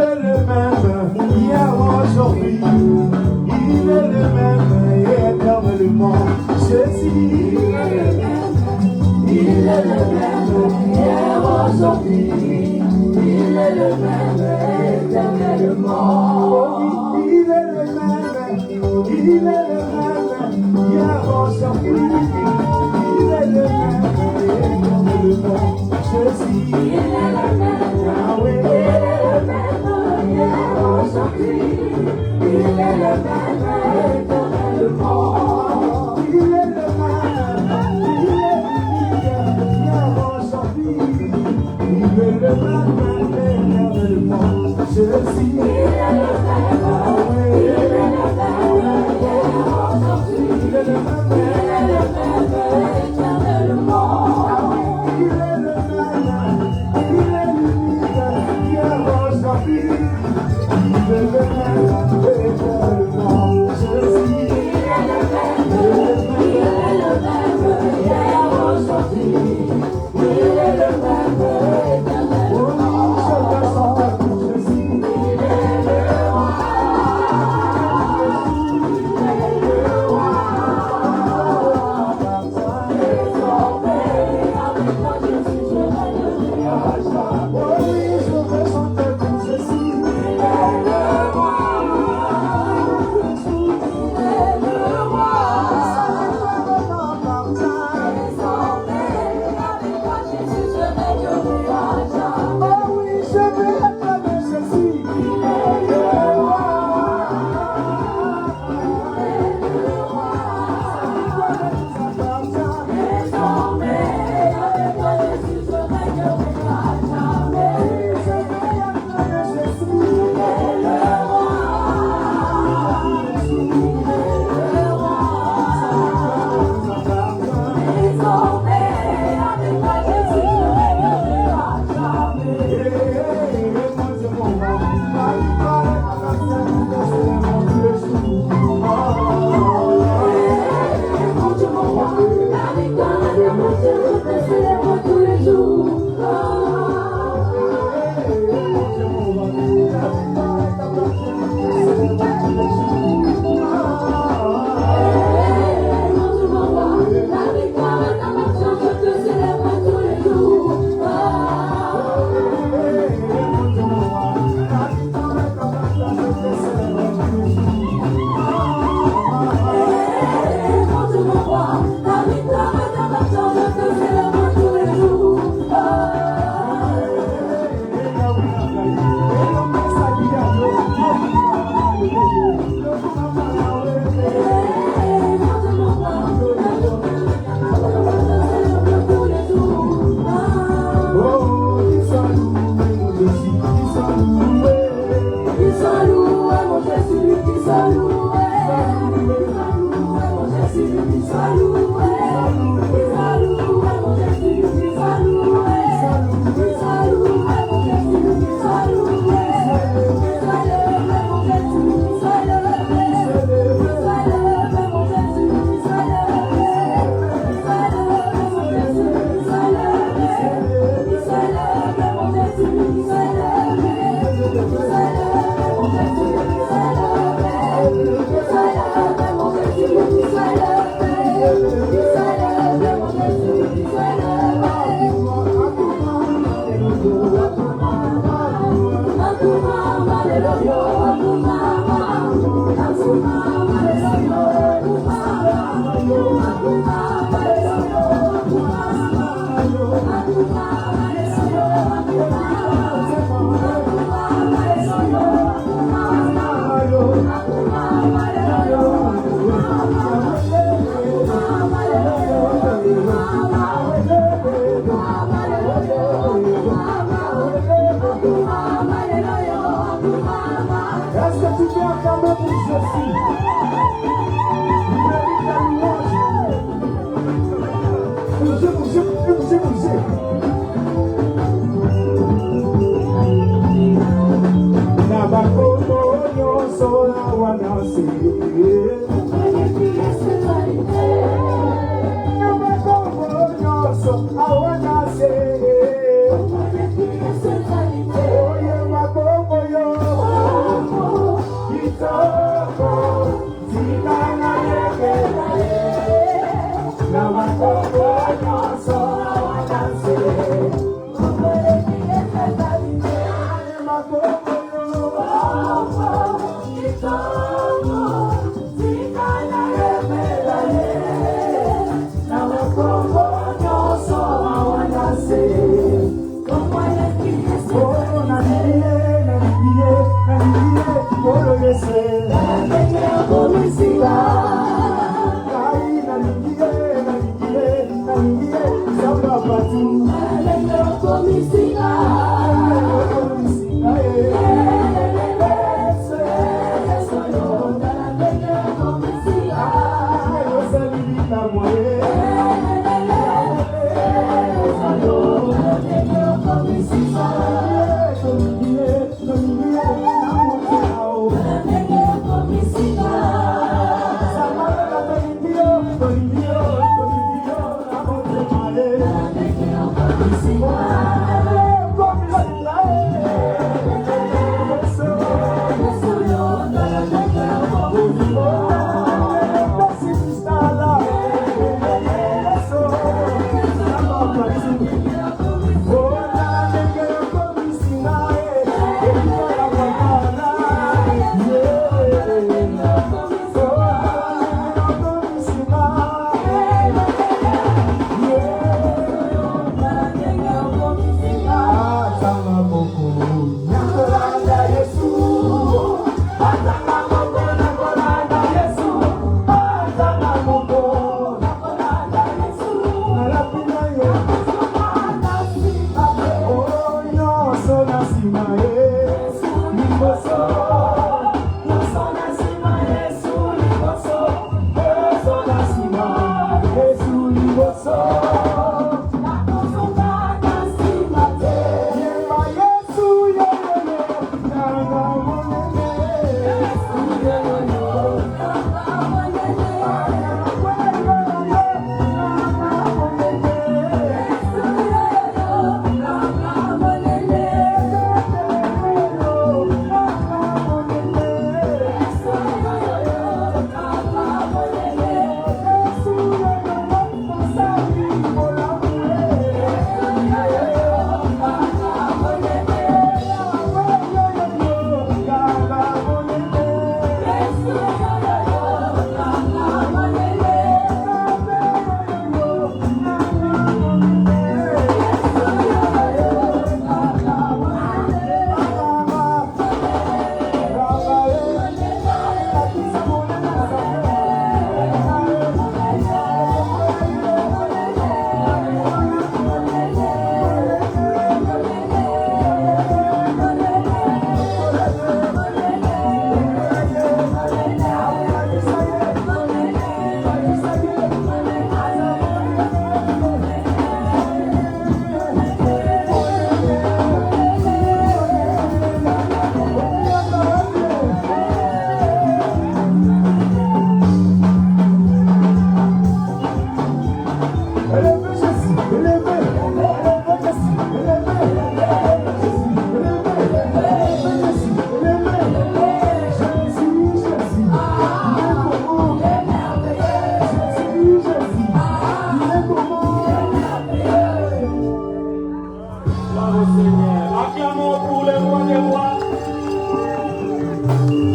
est le même, hier, aujourd'hui. Il est le même et éternellement. Jésus, il est le même, hier, aujourd'hui. Il est le même éternellement. Il est le même, hier, aujourd'hui. Il est le même éternellement. Jésus, il est le même, Yahweh. Il est le même, hier, aujourd'hui. Il est le même éternellement. Il est le même, Jésus, il est le Thank you. acclamez pour Jésus. Il mérite la louange. Bougez. Nabakoto nyonso awanase. Nabakoto nyonso awanase. Oye makomo yo. Kitoko zikana yekelaye. Nabakoto nyonso awanase.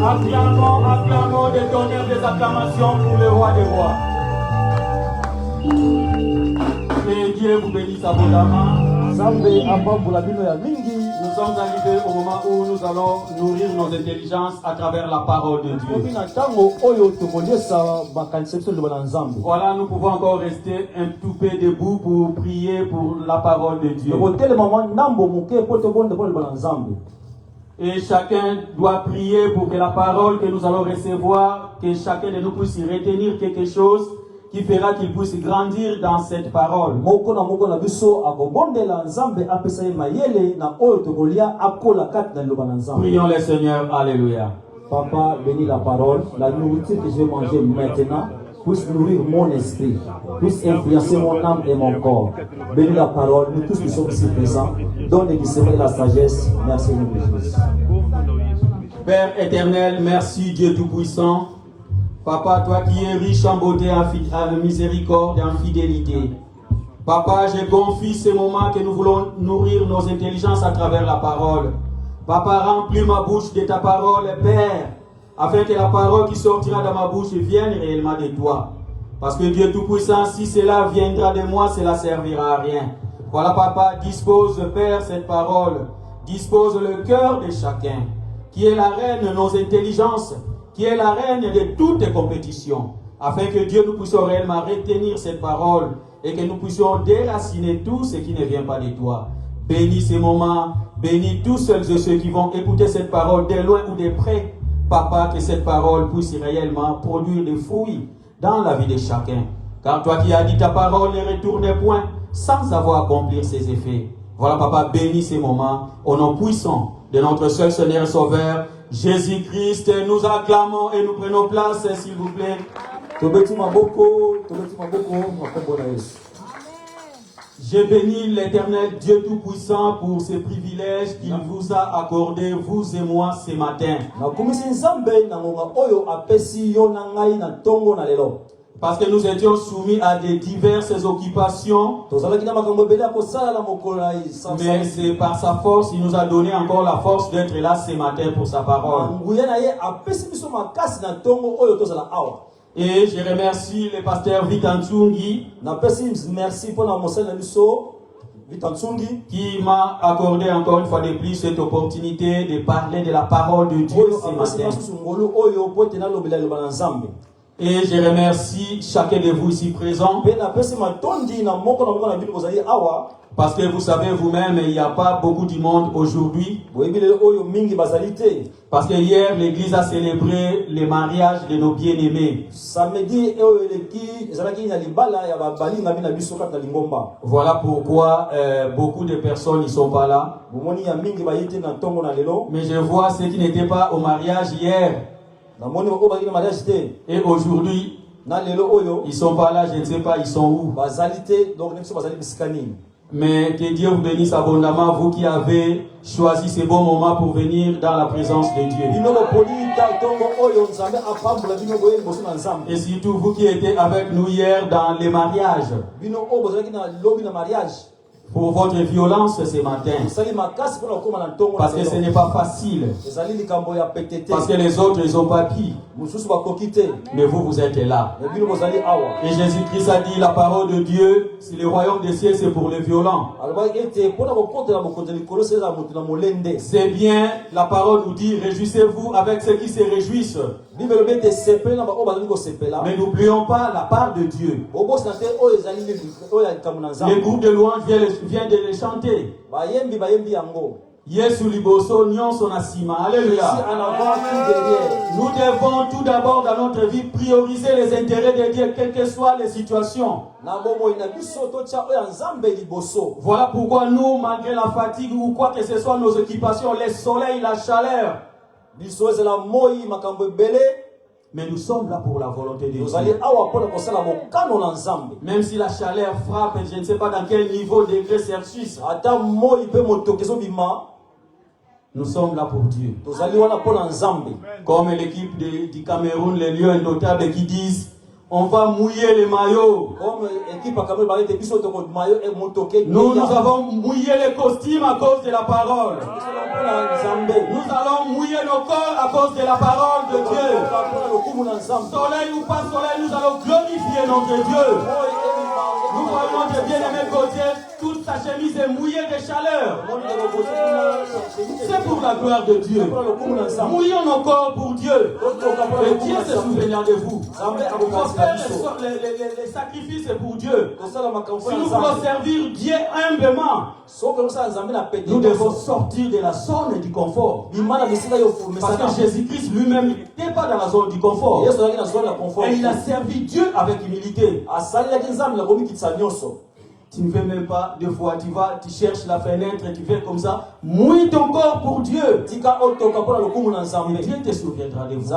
Acclamons des tonnerres, des acclamations pour le roi des rois. Et Dieu vous bénisse abondamment. Nous sommes arrivés au moment où nous allons nourrir nos intelligences à travers la parole de Dieu. Voilà, nous pouvons encore rester un tout peu debout pour prier pour la parole de Dieu. Et chacun doit prier pour que la parole que nous allons recevoir, que chacun de nous puisse y retenir quelque chose qui fera qu'il puisse grandir dans cette parole. Prions le Seigneur. Alléluia. Papa, bénis la parole, la nourriture que je vais manger maintenant puisse nourrir mon esprit, puisse influencer mon âme et mon corps. Bénis la parole, nous tous qui sommes ici présents, donne le discernement et la sagesse. Merci, Jésus. Père éternel, merci Dieu Tout-Puissant. Papa, toi qui es riche en beauté, en miséricorde et en fidélité. Papa, je confie ce moment que nous voulons nourrir nos intelligences à travers la parole. Papa, remplis ma bouche de ta parole, Père, afin que la parole qui sortira de ma bouche vienne réellement de toi. Parce que Dieu Tout-Puissant, si cela viendra de moi, cela servira à rien. Voilà, Papa, dispose, Père, cette parole. Dispose le cœur de chacun, qui est la reine de nos intelligences, qui est la reine de toutes les compétitions, afin que Dieu nous puisse réellement retenir cette parole et que nous puissions déraciner tout ce qui ne vient pas de toi. Bénis ces moments, bénis tous celles et ceux qui vont écouter cette parole de loin ou de près. Papa, que cette parole puisse réellement produire des fruits dans la vie de chacun. Car toi qui as dit ta parole ne retourne point sans avoir accompli ses effets. Voilà, Papa, bénis ces moments au nom puissant de notre seul Seigneur et Sauveur, Jésus-Christ. Nous acclamons et nous prenons place, s'il vous plaît. Je bénis l'Éternel Dieu Tout-Puissant pour ce privilège qu'il vous a accordé, vous et moi, ce matin. Parce que nous étions soumis à des diverses occupations. Mais c'est par sa force, il nous a donné encore la force d'être là ce matin pour sa parole. Et je remercie le pasteur Vitansungi qui m'a accordé encore une fois de plus cette opportunité de parler de la parole de Dieu ce matin. Et je remercie chacun de vous ici présents. Parce que vous savez vous-même, il n'y a pas beaucoup de monde aujourd'hui. Parce que hier, l'église a célébré le mariage de nos bien-aimés. Voilà pourquoi beaucoup de personnes ne sont pas là. Mais je vois ceux qui n'étaient pas au mariage hier. Et aujourd'hui, ils ne sont pas là, je ne sais pas, ils sont où. Mais que Dieu vous bénisse abondamment, vous qui avez choisi ces bons moments pour venir dans la présence de Dieu. Et surtout vous qui étiez avec nous hier dans les mariages. Pour votre violence ce matin. Parce que ce n'est pas facile. Parce que les autres, ils ont pas pu. Mais vous êtes là. Et Jésus-Christ a dit, la parole de Dieu, si le royaume des cieux, c'est pour les violents. C'est bien, la parole nous dit, réjouissez-vous avec ceux qui se réjouissent. Mais n'oublions pas la part de Dieu. Les groupes de louanges viennent de les chanter. Yesu liboso nyonso na sima. Alléluia. Nous devons tout d'abord dans notre vie prioriser les intérêts de Dieu, quelles que soient les situations. Voilà pourquoi nous, malgré la fatigue ou quoi que ce soit nos occupations, le soleil, la chaleur, mais nous sommes là pour la volonté de Dieu. Même si la chaleur frappe, je ne sais pas dans quel niveau, degré Celsius, nous sommes là pour Dieu. Comme l'équipe du Cameroun, les lions indomptables qui disent, on va mouiller les maillots. Nous avons mouillé les costumes à cause de la parole. Nous allons mouiller nos corps à cause de la parole de Dieu. Soleil ou pas soleil, nous allons glorifier notre Dieu. Nous voyons notre bien-aimé Gauthier, toute sa chemise est mouillée de chaleur. C'est pour la la gloire de Dieu. Mouillons nos corps pour Dieu. Et Dieu se souviendra de vous. Vos frères, les sacrifices c'est pour Dieu. Si nous voulons servir Dieu humblement, nous devons sortir de la zone du confort. Parce que Jésus-Christ lui-même n'était pas dans la zone du confort. Et il a servi Dieu avec humilité. Tu ne fais même pas deux fois, tu cherches la fenêtre, tu fais comme ça. Mouille ton corps pour Dieu. Et Dieu te souviendra de vous.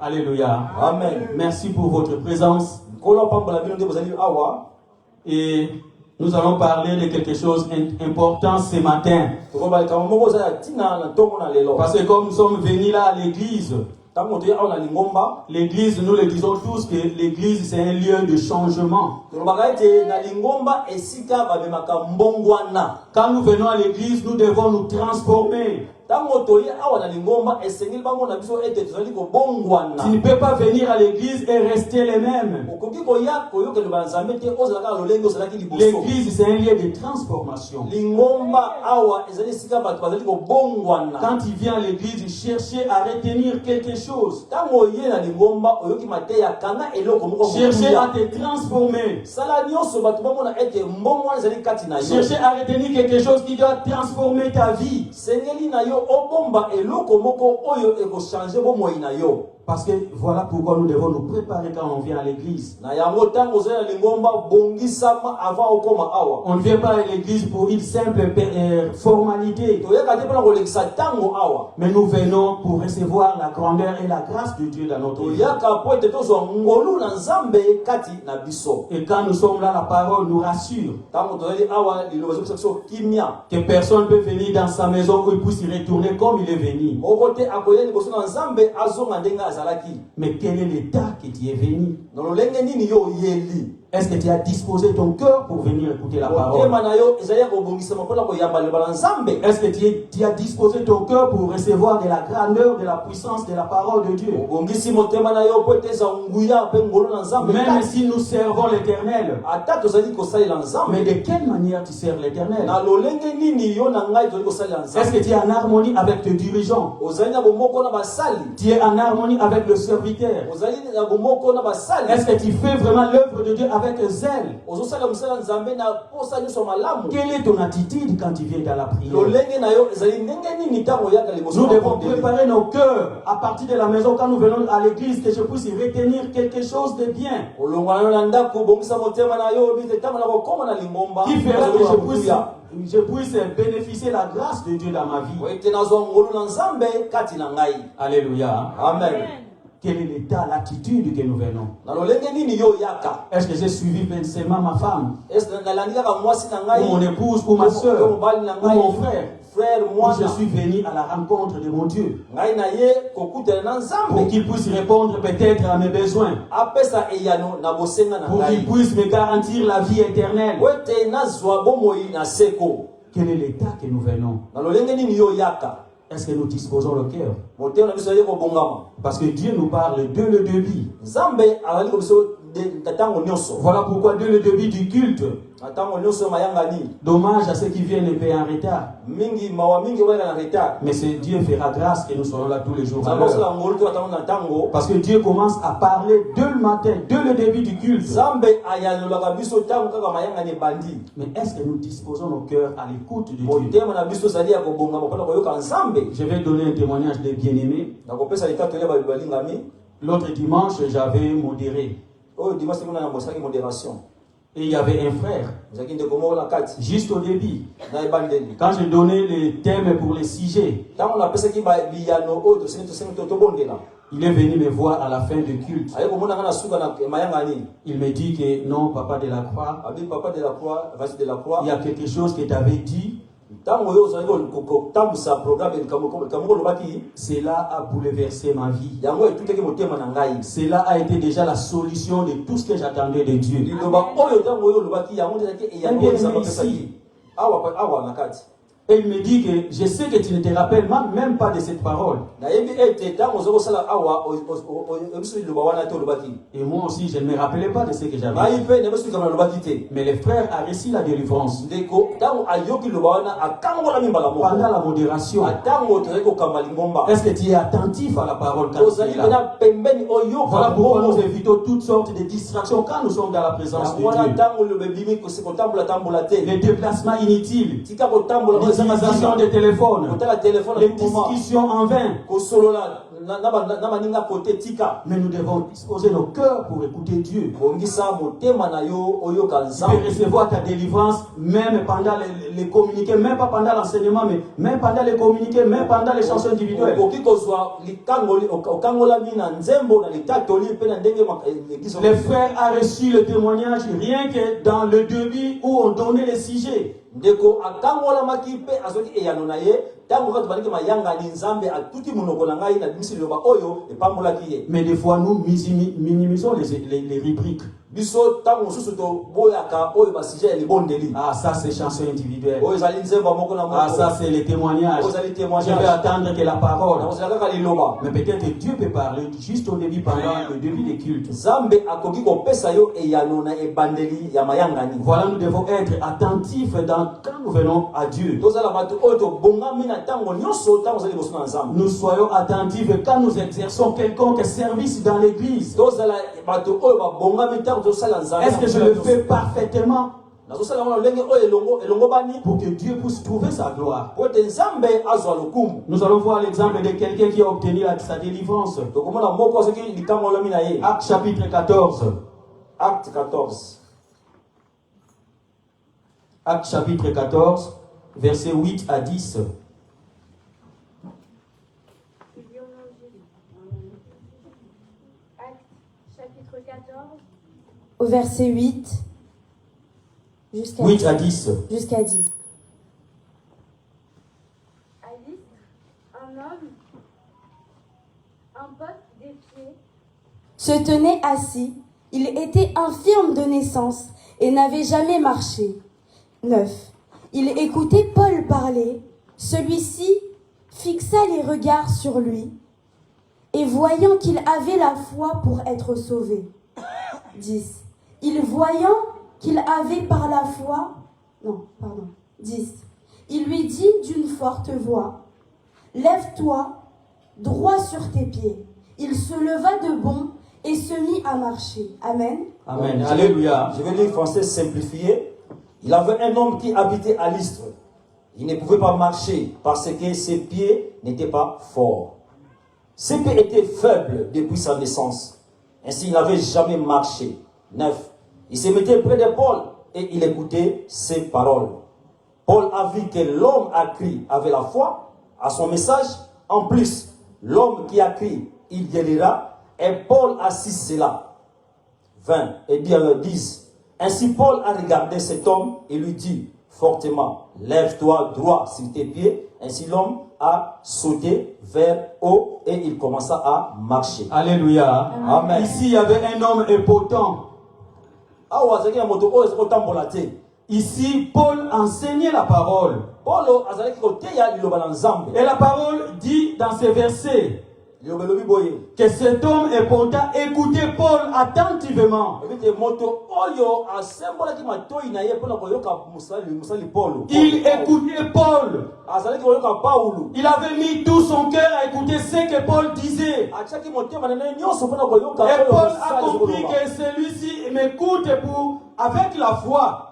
Alléluia. Amen. Merci pour votre présence. Et nous allons parler de quelque chose d'important ce matin. Parce que comme nous sommes venus là à l'église, l'église, nous le disons tous que l'église c'est un lieu de changement. Quand nous venons à l'église, nous devons nous transformer. Tu ne peux pas venir à l'église et rester les mêmes. L'église c'est un lieu de transformation. Quand il vient à l'église, chercher à retenir quelque chose. Chercher à te transformer. Chercher à retenir quelque chose qui doit transformer ta vie. Parce que voilà pourquoi nous devons nous préparer quand on vient à l'église. On ne vient pas à l'église pour une simple formalité. Mais nous venons pour recevoir la grandeur et la grâce de Dieu dans notre vie. Et quand nous sommes là, la parole nous rassure. Que personne ne peut venir dans sa maison où il puisse y retourner comme il est venu. Mais quel est l'état que tu es venu? Est-ce que tu as disposé ton cœur pour venir écouter la parole? Est-ce que tu as disposé ton cœur pour recevoir de la grandeur, de la puissance de la parole de Dieu? Même si nous servons l'Éternel, mais de quelle manière tu sers l'Éternel? Est-ce que tu es en harmonie avec tes dirigeants? Tu es en harmonie avec le serviteur? Est-ce que tu fais vraiment l'œuvre de Dieu avec zèle? Quelle est ton attitude quand tu viens dans la prière? Nous devons préparer nos cœurs à partir de la maison quand nous venons à l'église, que je puisse y retenir quelque chose de bien qui fera que je puisse bénéficier de la grâce de Dieu dans ma vie. Alléluia. Amen. Quel est l'état, l'attitude que nous venons? Est-ce que j'ai suivi forcément ma femme, ou mon épouse, ou ma soeur, ou mon frère? Moi, je suis venu à la rencontre de mon Dieu pour qu'il puisse répondre peut-être à mes besoins, pour qu'il puisse me garantir la vie éternelle. Quel est l'état que nous venons? Est-ce que nous disposons le cœur? Parce que Dieu nous parle de le début. Voilà pourquoi dès le début du culte, dommage à ceux qui viennent un peu en retard. Mais c'est Dieu fera grâce que nous serons là tous les jours. Parce que Dieu commence à parler dès le matin, dès le début du culte. Mais est-ce que nous disposons nos cœurs à l'écoute de Dieu? Je vais donner un témoignage des bien-aimés. L'autre dimanche, j'avais modéré. Et il y avait un frère, juste au début, quand je donnais les thèmes pour les sujets, il est venu me voir à la fin du culte. Il me dit que non, papa de la croix, il y a quelque chose que tu avais dit. Cela a bouleversé ma vie. Cela a été déjà la solution de tout ce que j'attendais de Dieu. Et il me dit que je sais que tu ne te rappelles même pas de cette parole. Et moi aussi, je ne me rappelais pas de ce que j'avais dit. Mais les frères ont reçu la délivrance. Pendant la modération, est-ce que tu es attentif à la parole quand tu es là? Voilà pourquoi nous évitons toutes sortes de distractions quand nous sommes dans la présence de Dieu. Les déplacements inutiles, l'utilisation des téléphones, les discussions en vain. Mais nous devons disposer nos cœurs pour écouter Dieu. Tu peux recevoir ta délivrance même pendant les communiqués, même pas pendant l'enseignement, mais même pendant les communiqués, même pendant les chansons individuelles. Les frères ont reçu le témoignage rien que dans le début où on donnait les sujets. Mais des fois nous minimisons les rubriques. Ah, ça c'est chanson individuelle. Ah, ça c'est les témoignages. Je vais attendre que la parole. Mais peut-être que Dieu peut parler juste au début, pendant le début des cultes. Voilà, nous devons être attentifs quand nous venons à Dieu. Nous soyons attentifs quand nous exerçons quelconque service dans l'église. Est-ce que je le fais parfaitement pour que Dieu puisse trouver sa gloire? Nous allons voir l'exemple de quelqu'un qui a obtenu sa délivrance. Acte chapitre 14. Acte 14. Acte chapitre 14, versets 8 à 10. Acte chapitre 14. Au verset 8 jusqu'à 8 à 10. Jusqu'à 10. À Lystre, un homme, un pote des pieds, se tenait assis. Il était infirme de naissance et n'avait jamais marché. 9. Il écoutait Paul parler. Celui-ci fixa les regards sur lui et voyant qu'il avait la foi pour être sauvé. 10. Il voyant qu'il avait par la foi... 10. Il lui dit d'une forte voix, « Lève-toi, droit sur tes pieds. » Il se leva de bond et se mit à marcher. Amen. Amen. Alléluia. Je vais lire français simplifié. Il avait un homme qui habitait à Lystre. Il ne pouvait pas marcher parce que ses pieds n'étaient pas forts. Ses pieds étaient faibles depuis sa naissance. Ainsi, il n'avait jamais marché. 9. Il se mettait près de Paul et il écoutait ses paroles. Paul a vu que l'homme a crié avec la foi à son message. En plus, l'homme qui a crié, il guérira. Et Paul assiste cela. 20 et 10. Ainsi Paul a regardé cet homme et lui dit fortement, lève-toi droit sur tes pieds. Ainsi l'homme a sauté vers haut et il commença à marcher. Alléluia. Amen. Ici il y avait un homme impotent. Ici Paul enseignait la parole. Et la parole dit dans ces versets que cet homme impotent écoutait Paul attentivement. Il écoutait Paul. Il avait mis tout son cœur à écouter ce que Paul disait. Et Paul a compris que celui-ci m'écoute avec la foi.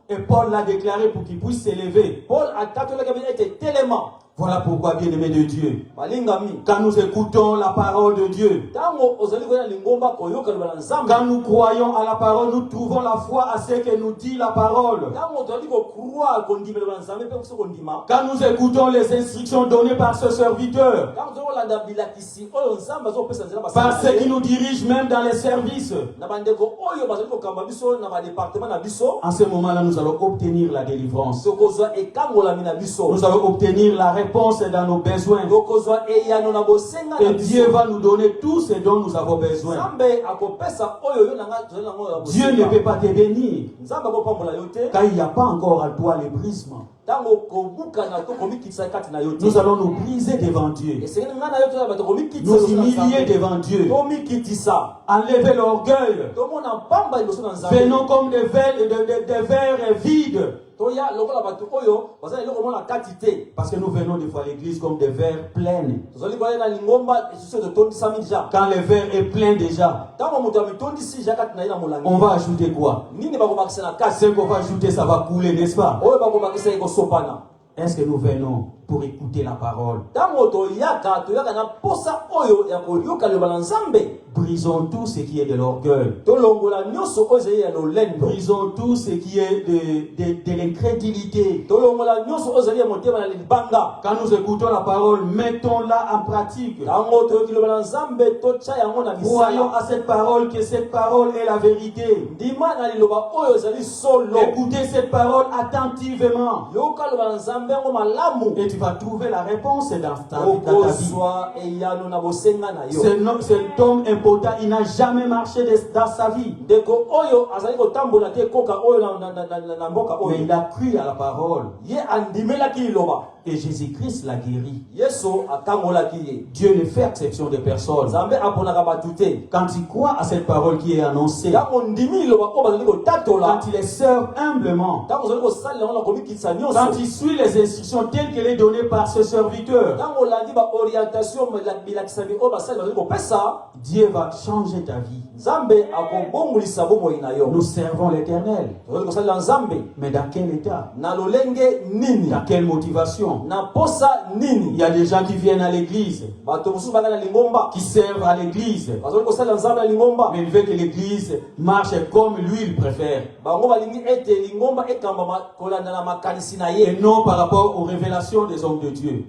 Et Paul l'a déclaré pour qu'il puisse s'élever. Voilà pourquoi, bien-aimés de Dieu, quand nous écoutons la parole de Dieu, quand nous croyons à la parole, nous trouvons la foi à ce que nous dit la parole. Quand nous écoutons les instructions données par ce serviteur, par ceux qui nous dirigent même dans les services, en ce moment-là, nous allons obtenir la délivrance. Nous allons obtenir la réponse. réponse dans nos besoins. Et Dieu va nous donner tout ce dont nous avons besoin. Dieu ne peut pas te bénir car il n'y a pas encore à toi les brisements. Nous allons nous briser devant Dieu, nous humilier devant Dieu, enlever l'orgueil. Venons comme des verres vides. Parce que nous venons des fois à l'église comme des verres pleins. Quand le verre est plein déjà, on va ajouter quoi? Ce qu'on va ajouter, ça va couler, n'est-ce pas? Est-ce que nous venons pour écouter la parole? Brisons tout ce qui est de l'orgueil. Brisons tout ce qui est de l'incrédulité. Quand nous écoutons la parole, mettons-la en pratique. Croyons à cette parole, que cette parole est la vérité. Écoutez cette parole attentivement. Et tu vas trouver la réponse dans ta vie. Cet homme important, il n'a jamais marché dans sa vie. Mais il a cru à la parole. Et Jésus-Christ l'a guéri. Dieu ne fait exception de personne. Quand il croit à cette parole qui est annoncée, quand il est sert humblement, quand il suit les instructions telles qu'elles sont données par ce serviteur, Dieu va changer ta vie. Nous servons l'Éternel. Mais dans quel état? Dans quelle motivation? Il y a des gens qui viennent à l'église, qui servent à l'église, mais ils veulent que l'église marche comme lui il préfère, et non par rapport aux révélations des hommes de Dieu.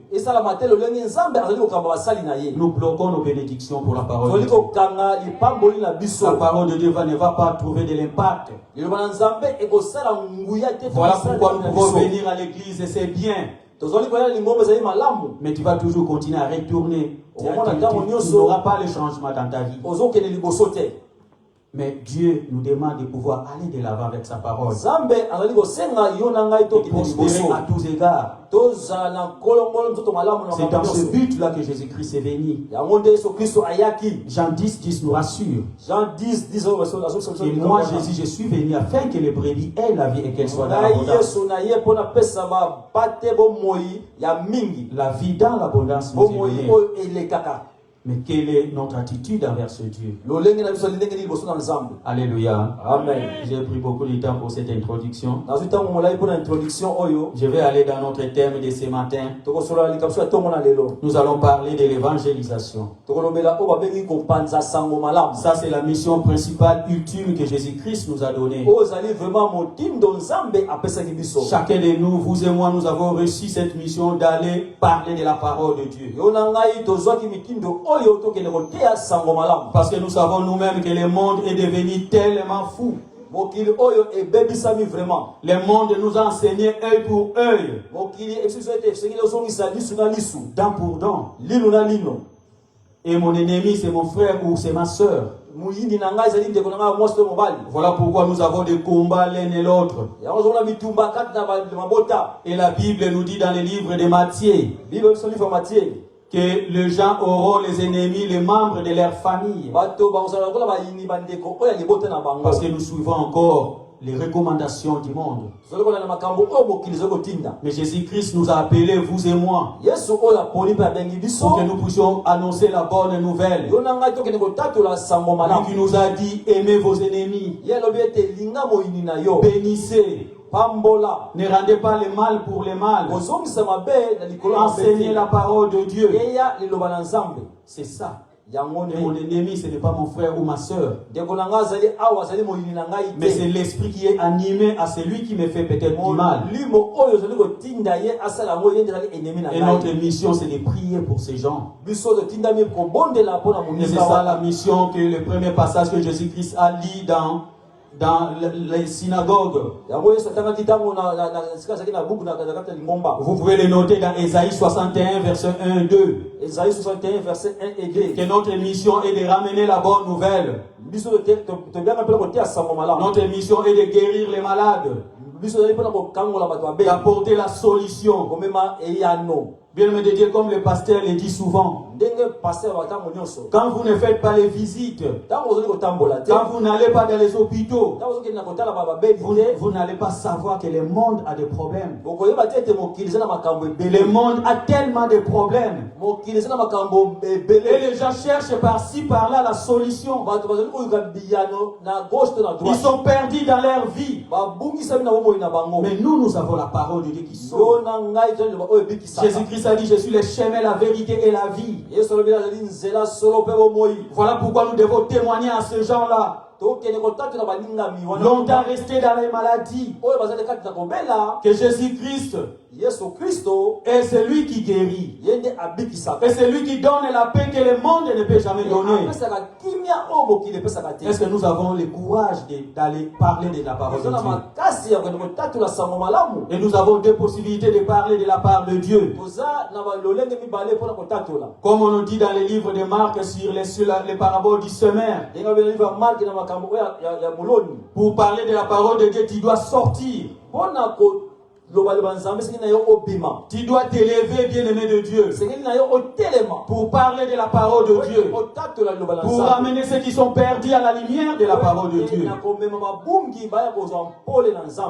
Nous bloquons nos bénédictions pour la parole de Dieu. La parole de Dieu ne va pas trouver de l'impact. Voilà pourquoi nous pouvons venir à l'église et c'est bien. Mais tu vas toujours continuer à retourner. Tu n'auras pas le changement dans ta vie. Mais Dieu nous demande de pouvoir aller de l'avant avec sa parole. Et prospérer à tous égards. C'est dans ce but-là que Jésus-Christ est venu. Jean 10 nous rassure. Et moi, Jésus, je suis venu afin que les brebis aient la vie et qu'elles soient dans l'abondance. La vie dans l'abondance nous est donnée. Mais quelle est notre attitude envers ce Dieu? Alléluia. Amen. J'ai pris beaucoup de temps pour cette introduction. Je vais aller dans notre thème de ce matin. Nous allons parler de l'évangélisation. Ça, c'est la mission principale, ultime que Jésus-Christ nous a donnée. Chacun de nous, vous et moi, nous avons reçu cette mission d'aller parler de la parole de Dieu. Parce que nous savons nous-mêmes que le monde est devenu tellement fou. Le monde nous a enseigné œil pour œil, dent pour dent. Et mon ennemi, c'est mon frère ou c'est ma soeur. Voilà pourquoi nous avons des combats l'un et l'autre. Et la Bible nous dit dans le livre de Matthieu que les gens auront les ennemis, les membres de leur famille. Parce que nous suivons encore les recommandations du monde. Mais Jésus-Christ nous a appelés, vous et moi, pour que nous puissions annoncer la bonne nouvelle. Lui qui nous a dit, aimez vos ennemis, bénissez, ne rendez pas le mal pour le mal, enseignez la parole de Dieu. C'est ça. Et mon ennemi, ce n'est pas mon frère ou ma soeur, mais c'est l'esprit qui est animé à celui qui me fait peut-être du mal. Et notre mission, c'est de prier pour ces gens. Et c'est ça la mission que le premier passage que Jésus-Christ a lu dans les synagogues. Vous pouvez les noter dans Ésaïe 61, verset 1 et 2. Ésaïe 61, verset 1 et 2. Que notre mission est de ramener la bonne nouvelle. Notre mission est de guérir les malades, d'apporter la solution. Bien me dire comme le pasteur le dit souvent. Quand vous ne faites pas les visites, quand vous n'allez pas dans les hôpitaux, vous n'allez pas savoir que le monde a des problèmes. Le monde a tellement de problèmes. Et les gens cherchent par-ci, par-là la solution. Ils sont perdus dans leur vie. Mais nous avons la parole de Dieu qui sauve. Jésus-Christ a dit, je suis le chemin, la vérité et la vie. Voilà pourquoi nous devons témoigner à ces gens-là. Longtemps restés dans les maladies. Que Jésus-Christ est celui qui guérit. Et celui qui donne la paix que le monde ne peut jamais donner. Est-ce que nous avons le courage d'aller parler de la parole de Dieu? Et nous avons deux possibilités de parler de la part de Dieu. Comme on nous dit dans les livres de Marc sur les paraboles du semeur. Pour parler de la parole de Dieu, tu dois sortir. Tu dois t'élever, bien-aimé de Dieu, pour parler de la parole de Dieu, pour ramener ceux qui sont perdus à la lumière de la parole de Dieu.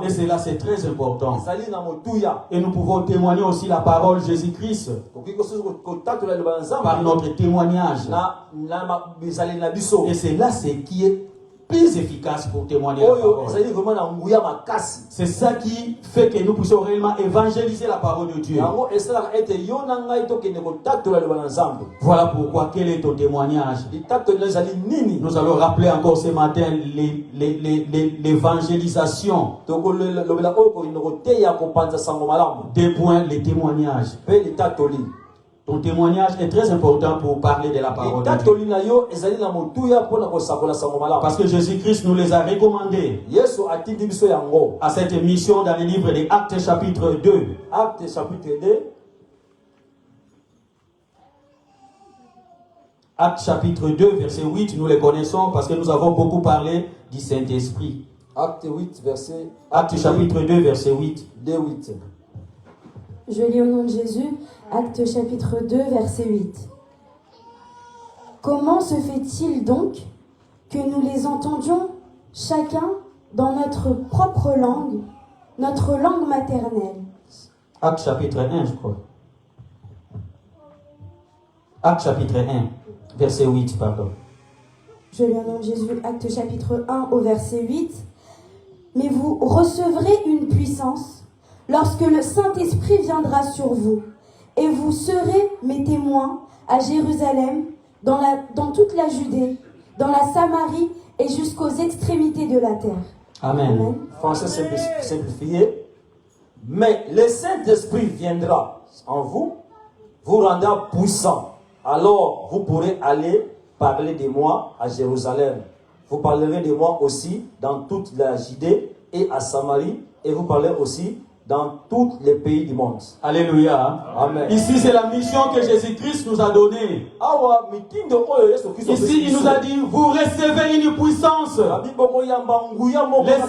Et cela, c'est très important. Et nous pouvons témoigner aussi la parole de Jésus-Christ par notre témoignage. Et c'est là ce qui est plus efficace pour témoigner la parole. C'est ça qui fait que nous puissions réellement évangéliser la parole de Dieu. Voilà pourquoi, quel est ton témoignage? Nous allons rappeler encore ce matin l'évangélisation. Deux points, les témoignages. Ton témoignage est très important pour parler de la parole de Dieu. Parce que Jésus-Christ nous les a recommandés à cette mission dans le livre des Actes chapitre 2. Actes chapitre 2. Actes chapitre 2, verset 8, nous les connaissons parce que nous avons beaucoup parlé du Saint-Esprit. Acte 8, verset... Actes chapitre 2, verset 8. 2, 8. Je lis au nom de Jésus, Actes chapitre 2, verset 8. Comment se fait-il donc que nous les entendions chacun dans notre propre langue, notre langue maternelle? Actes chapitre 1, je crois. Actes chapitre 1, verset 8, pardon. Je lis au nom de Jésus, Actes chapitre 1 au verset 8. Mais vous recevrez une puissance lorsque le Saint-Esprit viendra sur vous, et vous serez mes témoins à Jérusalem, dans toute la Judée, dans la Samarie et jusqu'aux extrémités de la terre. Amen. Amen. Français simplifié. Mais le Saint-Esprit viendra en vous, vous rendra puissant. Alors vous pourrez aller parler de moi à Jérusalem. Vous parlerez de moi aussi dans toute la Judée et à Samarie, et vous parlerez aussi dans tous les pays du monde. Alléluia. Amen. Ici, c'est la mission que Jésus-Christ nous a donnée. Ici, il nous a dit, vous recevez une puissance. Le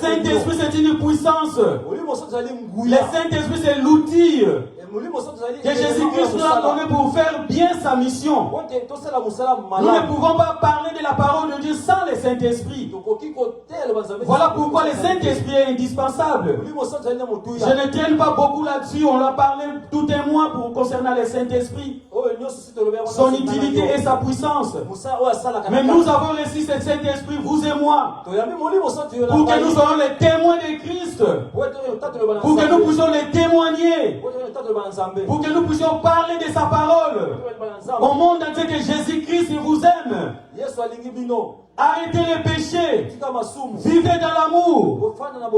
Saint-Esprit, c'est une puissance. Le Saint-Esprit, c'est l'outil que Jésus-Christ nous a donné pour faire bien sa mission. Nous ne pouvons pas parler de la parole de Dieu sans le Saint-Esprit. Voilà pourquoi le Saint-Esprit est indispensable. Je ne traîne pas beaucoup là-dessus. On l'a parlé tout un mois concernant le Saint-Esprit. Son utilité et sa puissance. Mais nous avons reçu ce Saint-Esprit, vous et moi, pour que nous soyons les témoins de Christ, pour que nous puissions les témoigner, pour que nous puissions parler de sa parole au monde entier, que Jésus-Christ vous aime. Arrêtez les péchés. Vivez dans l'amour.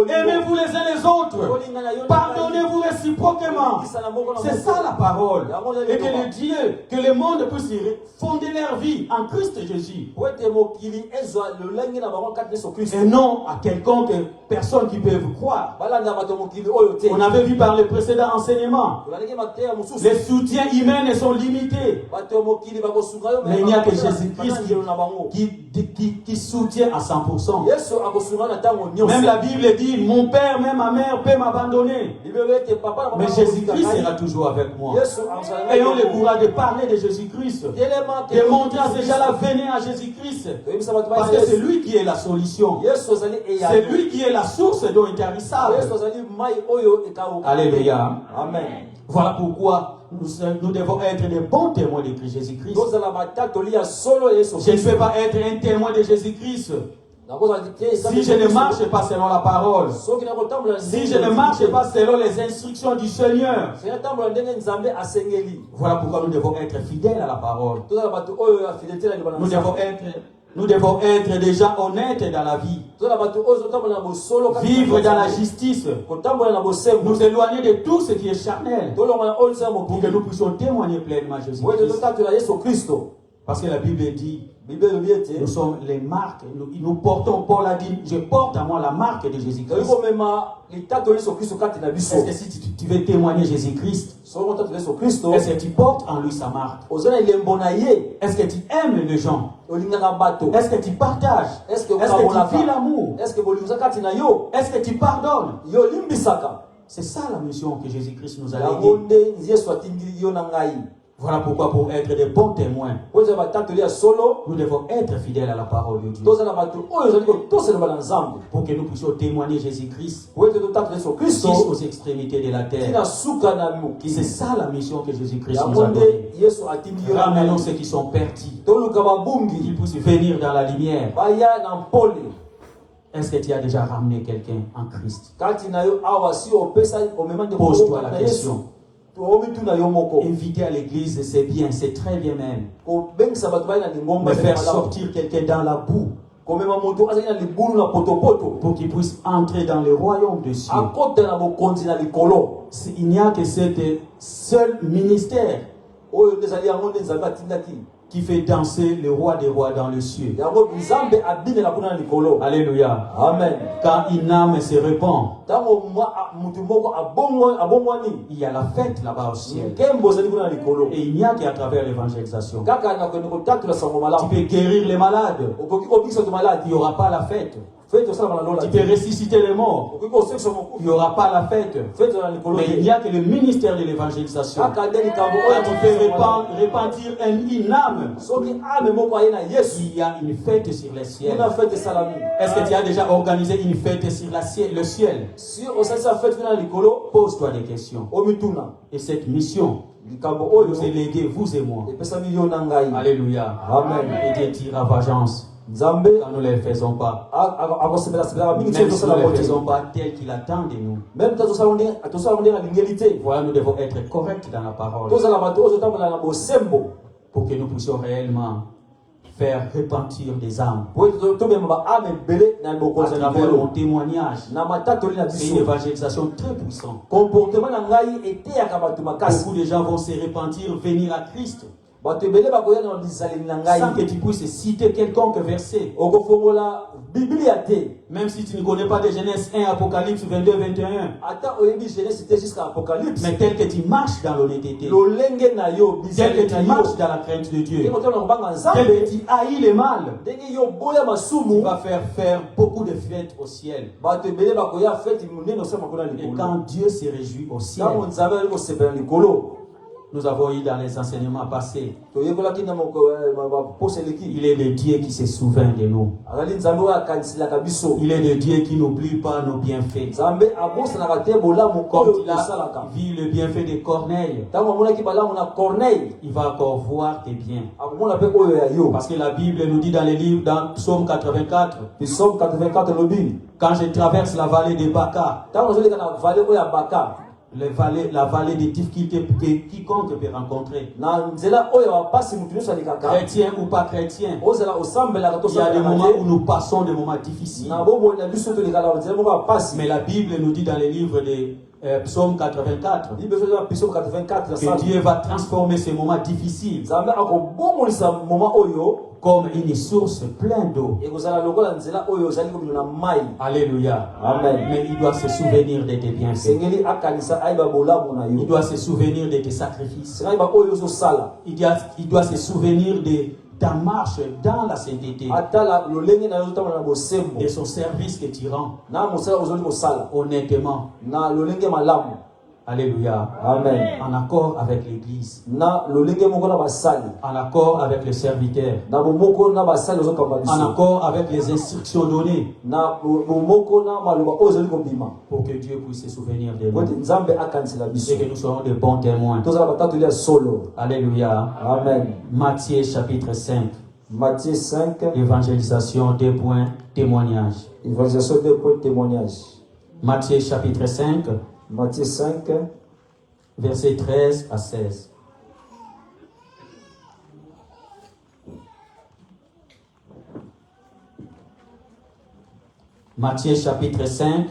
Aimez-vous les uns les autres. Pardonnez-vous réciproquement. C'est ça la parole. Et que le Dieu, que le monde puisse fonder leur vie en Christ Jésus. Et non à quelconque personne qui peut vous croire. On avait vu par les précédents enseignements. Les soutiens humains sont limités. Mais il n'y a que Jésus-Christ qui soutient à 100%. Même la Bible dit, mon père, même ma mère peut m'abandonner. Mais Jésus-Christ sera toujours avec moi. Ayons le courage de parler de Jésus-Christ. De montrer déjà la venue à Jésus-Christ. Parce que c'est lui qui est la solution. C'est lui qui est la source d'eau intarissable. Alléluia. Amen. Voilà pourquoi nous devons être des bons témoins de Jésus-Christ. Je ne peux pas être un témoin de Jésus-Christ si je ne marche pas selon la parole, si je ne marche pas selon les instructions du Seigneur. Voilà pourquoi nous devons être fidèles à la parole. Nous devons être déjà honnêtes dans la vie. Vivre dans la justice. Nous éloigner de tout ce qui est charnel. Pour que nous puissions témoigner pleinement Jésus-Christ. Parce que la Bible dit, nous sommes les marques, nous portons, Paul a dit, je porte à moi la marque de Jésus-Christ. Est-ce que si tu veux témoigner Jésus-Christ, est-ce que tu portes en lui sa marque? Est-ce que tu aimes les gens? Est-ce que tu partages? Est-ce que tu vis l'amour? Est-ce que tu pardonnes? C'est ça la mission que Jésus-Christ nous a léguée. Voilà pourquoi pour être des bons témoins, nous devons être fidèles à la parole de Dieu. Pour que nous puissions témoigner Jésus-Christ aux extrémités de la terre. C'est ça la mission que Jésus-Christ nous a donnée. Ramenons ceux qui sont perdus, qu'ils puissent venir dans la lumière. Est-ce que tu as déjà ramené quelqu'un en Christ? Pose-toi la question. Inviter à l'église, c'est bien, c'est très bien même. Mais faire sortir quelqu'un dans la boue pour qu'il puisse entrer dans le royaume des cieux. Il n'y a que ce seul ministère qui fait danser le roi des rois dans le cieux. Alléluia. Amen. Quand une âme se répand, il y a la fête là-bas au ciel. Et il n'y a qu'à travers l'évangélisation. Tu peux guérir les malades. Il n'y aura pas la fête. Tu peux ressusciter les morts. Il n'y aura pas la fête. Mais il n'y a que le ministère de l'évangélisation. Quand tu peux repentir une âme, il y a une fête sur les ciels. Est-ce que tu as déjà organisé une fête sur le ciel? Pose-toi des questions. Et cette mission nous est léguée, vous et moi. Alléluia. Amen. Et Dieu tire vengeance quand nous ne les faisons pas. Même si nous ne les faisons pas tel qu'il attend de nous. Voilà, nous devons être corrects dans la parole. Pour que nous puissions réellement faire repentir des âmes. À travers mon témoignage, c'est une évangélisation très puissante. Beaucoup de gens vont se repentir, venir à Christ. Sans que tu puisses citer quelconque verset. Même si tu ne connais pas de Genèse 1, Apocalypse 22, 21. Mais tel que tu marches dans l'honnêteté, tel que tu marches dans la crainte de Dieu, tel que tu haïs le mal, tu vas faire beaucoup de fêtes au ciel. Et quand Dieu se réjouit au ciel, nous avons eu dans les enseignements passés, il est le Dieu qui se souvient de nous. Il est le Dieu qui n'oublie pas nos bienfaits. Comme il a vu le bienfait de Corneille, il va encore voir tes biens. Parce que la Bible nous dit dans les livres, dans Psaume 84, quand je traverse la vallée de Baca, la vallée des difficultés que quiconque peut rencontrer. Chrétien ou pas chrétien. Il y a des moments où nous passons des moments difficiles. Mais la Bible nous dit dans les livres de Psaume 84 que Dieu va transformer ces moments difficiles comme une source pleine d'eau. Alléluia. Amen. Mais il doit se souvenir de tes bienfaits. Il doit se souvenir de tes sacrifices. Il doit se souvenir de ta marche dans la sainteté, de son service que tu rends honnêtement. Alléluia. Amen. En accord avec l'Église, en accord avec les serviteurs, en accord avec les instructions données, pour que Dieu puisse se souvenir de nous et que nous soyons de bons témoins. Alléluia. Amen. Matthieu chapitre 5. Matthieu 5. Évangélisation, 2 points, témoignage. Évangélisation, 2 points, témoignage. Matthieu chapitre 5. Matthieu 5. Versets 13 à 16. Matthieu chapitre 5,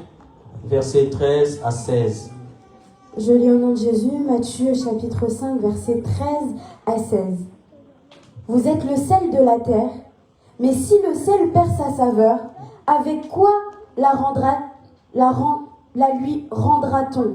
versets 13 à 16. Je lis au nom de Jésus, Matthieu chapitre 5, versets 13 à 16. Vous êtes le sel de la terre, mais si le sel perd sa saveur, avec quoi la lui rendra-t-on?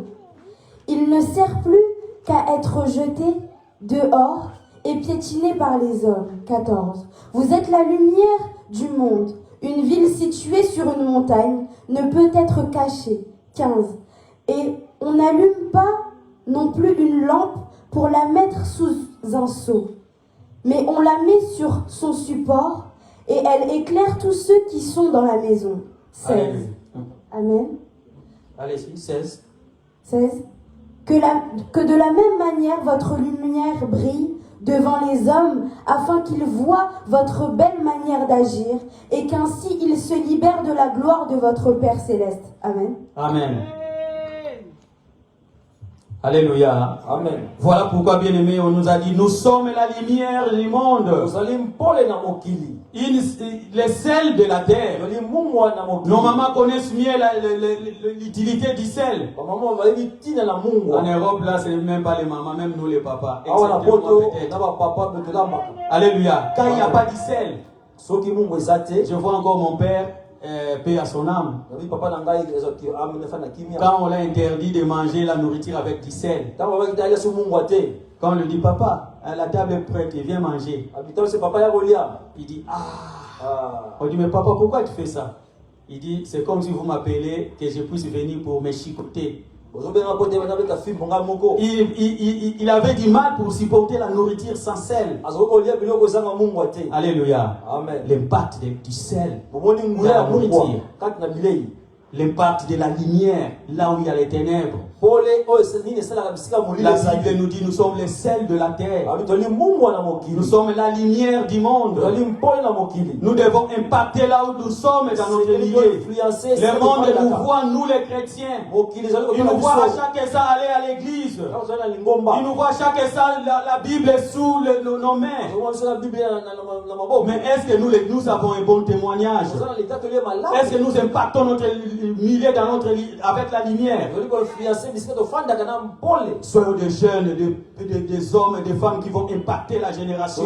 Il ne sert plus qu'à être jeté dehors et piétiné par les hommes. 14. Vous êtes la lumière du monde. Une ville située sur une montagne ne peut être cachée. 15. Et on n'allume pas non plus une lampe pour la mettre sous un seau, mais on la met sur son support et elle éclaire tous ceux qui sont dans la maison. 16. Alléluia. Amen. Allez-y, 16. 16. Que de la même manière votre lumière brille devant les hommes, afin qu'ils voient votre belle manière d'agir, et qu'ainsi ils se libèrent de la gloire de votre Père céleste. Amen. Amen. Alléluia. Amen. Voilà pourquoi, bien-aimés, on nous a dit, nous sommes la lumière du monde. Les sels de la terre. Nos mamans connaissent mieux l'utilité du sel. En Europe, là, ce n'est même pas les mamans, même nous les papas. Alléluia. Quand il n'y a pas de sel, je vois encore mon père, paix à son âme. Quand on l'a interdit de manger la nourriture avec du sel, quand on lui dit, papa, la table est prête, viens manger. Il dit, on dit, mais papa, pourquoi tu fais ça? Il dit, c'est comme si vous m'appelez, que je puisse venir pour me chicoter. Il avait du mal pour supporter la nourriture sans sel. Alléluia. L'impact du sel dans la nourriture. L'impact de la lumière là où il y a les ténèbres. La Bible nous dit, nous sommes les sels de la terre. Nous sommes la lumière du monde. Nous devons impacter là où nous sommes dans notre milieu. Le monde nous voit, nous les chrétiens. Il nous voit à chaque instant aller à l'église. Il nous voit à chaque instant la Bible est sous nos mains. Mais est-ce que nous avons un bon témoignage? Est-ce que nous impactons notre milieu avec la lumière? Soyons des jeunes, des hommes et des femmes qui vont impacter la génération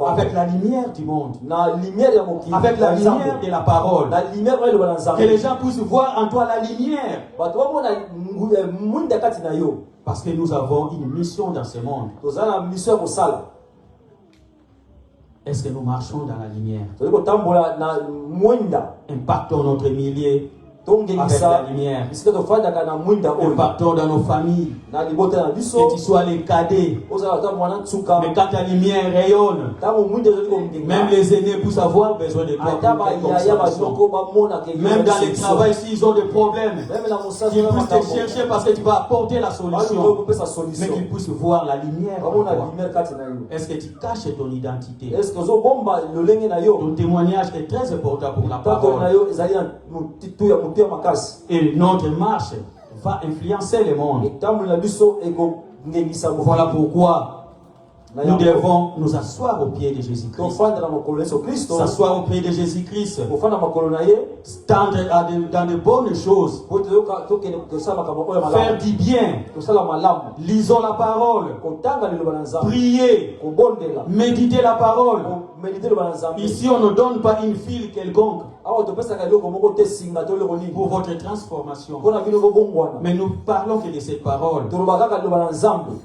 avec la lumière du monde, avec la lumière de la parole, que les gens puissent voir en toi la lumière, parce que nous avons une mission dans ce monde. Est-ce que nous marchons dans la lumière? Impactons notre milieu avec la lumière. Impactons dans nos familles. Que tu sois les cadets. Mais quand ta lumière rayonne, même les aînés puissent avoir besoin de toi. Même dans les travails, s'ils ont des problèmes, qu'ils puissent te chercher parce que tu vas apporter la solution. Mais qu'ils puissent voir la lumière. Est-ce que tu caches ton identité? Ton témoignage est très important pour la parole. moteur makasi. Et notre marche va influencer le monde. Etambo na biso ekongengisa Voilà pourquoi nous devons nous asseoir au pied de Jésus-Christ. tofanda na mokolo Yesu Kristo. S'asseoir au pied de Jésus-Christ. Kofanda makolo na ye. Tendre dans de bonnes choses. Po toyoka tokende kosala makambo oyo Faire malamu. du bien. Tosala malamu. Lisons la parole. Kotanga liloba na Nzambe. Prier. Kobondela. Méditer la parole. Méditer liloba na Nzambe. Ici, on ne donne pas une file quelconque Awa topesaka eloko moko te singa to leko nini. pour votre transformation. Mpona bino bobongwana. Mais nous parlons que de cette parole. Toloba kaka liloba na Nzambe.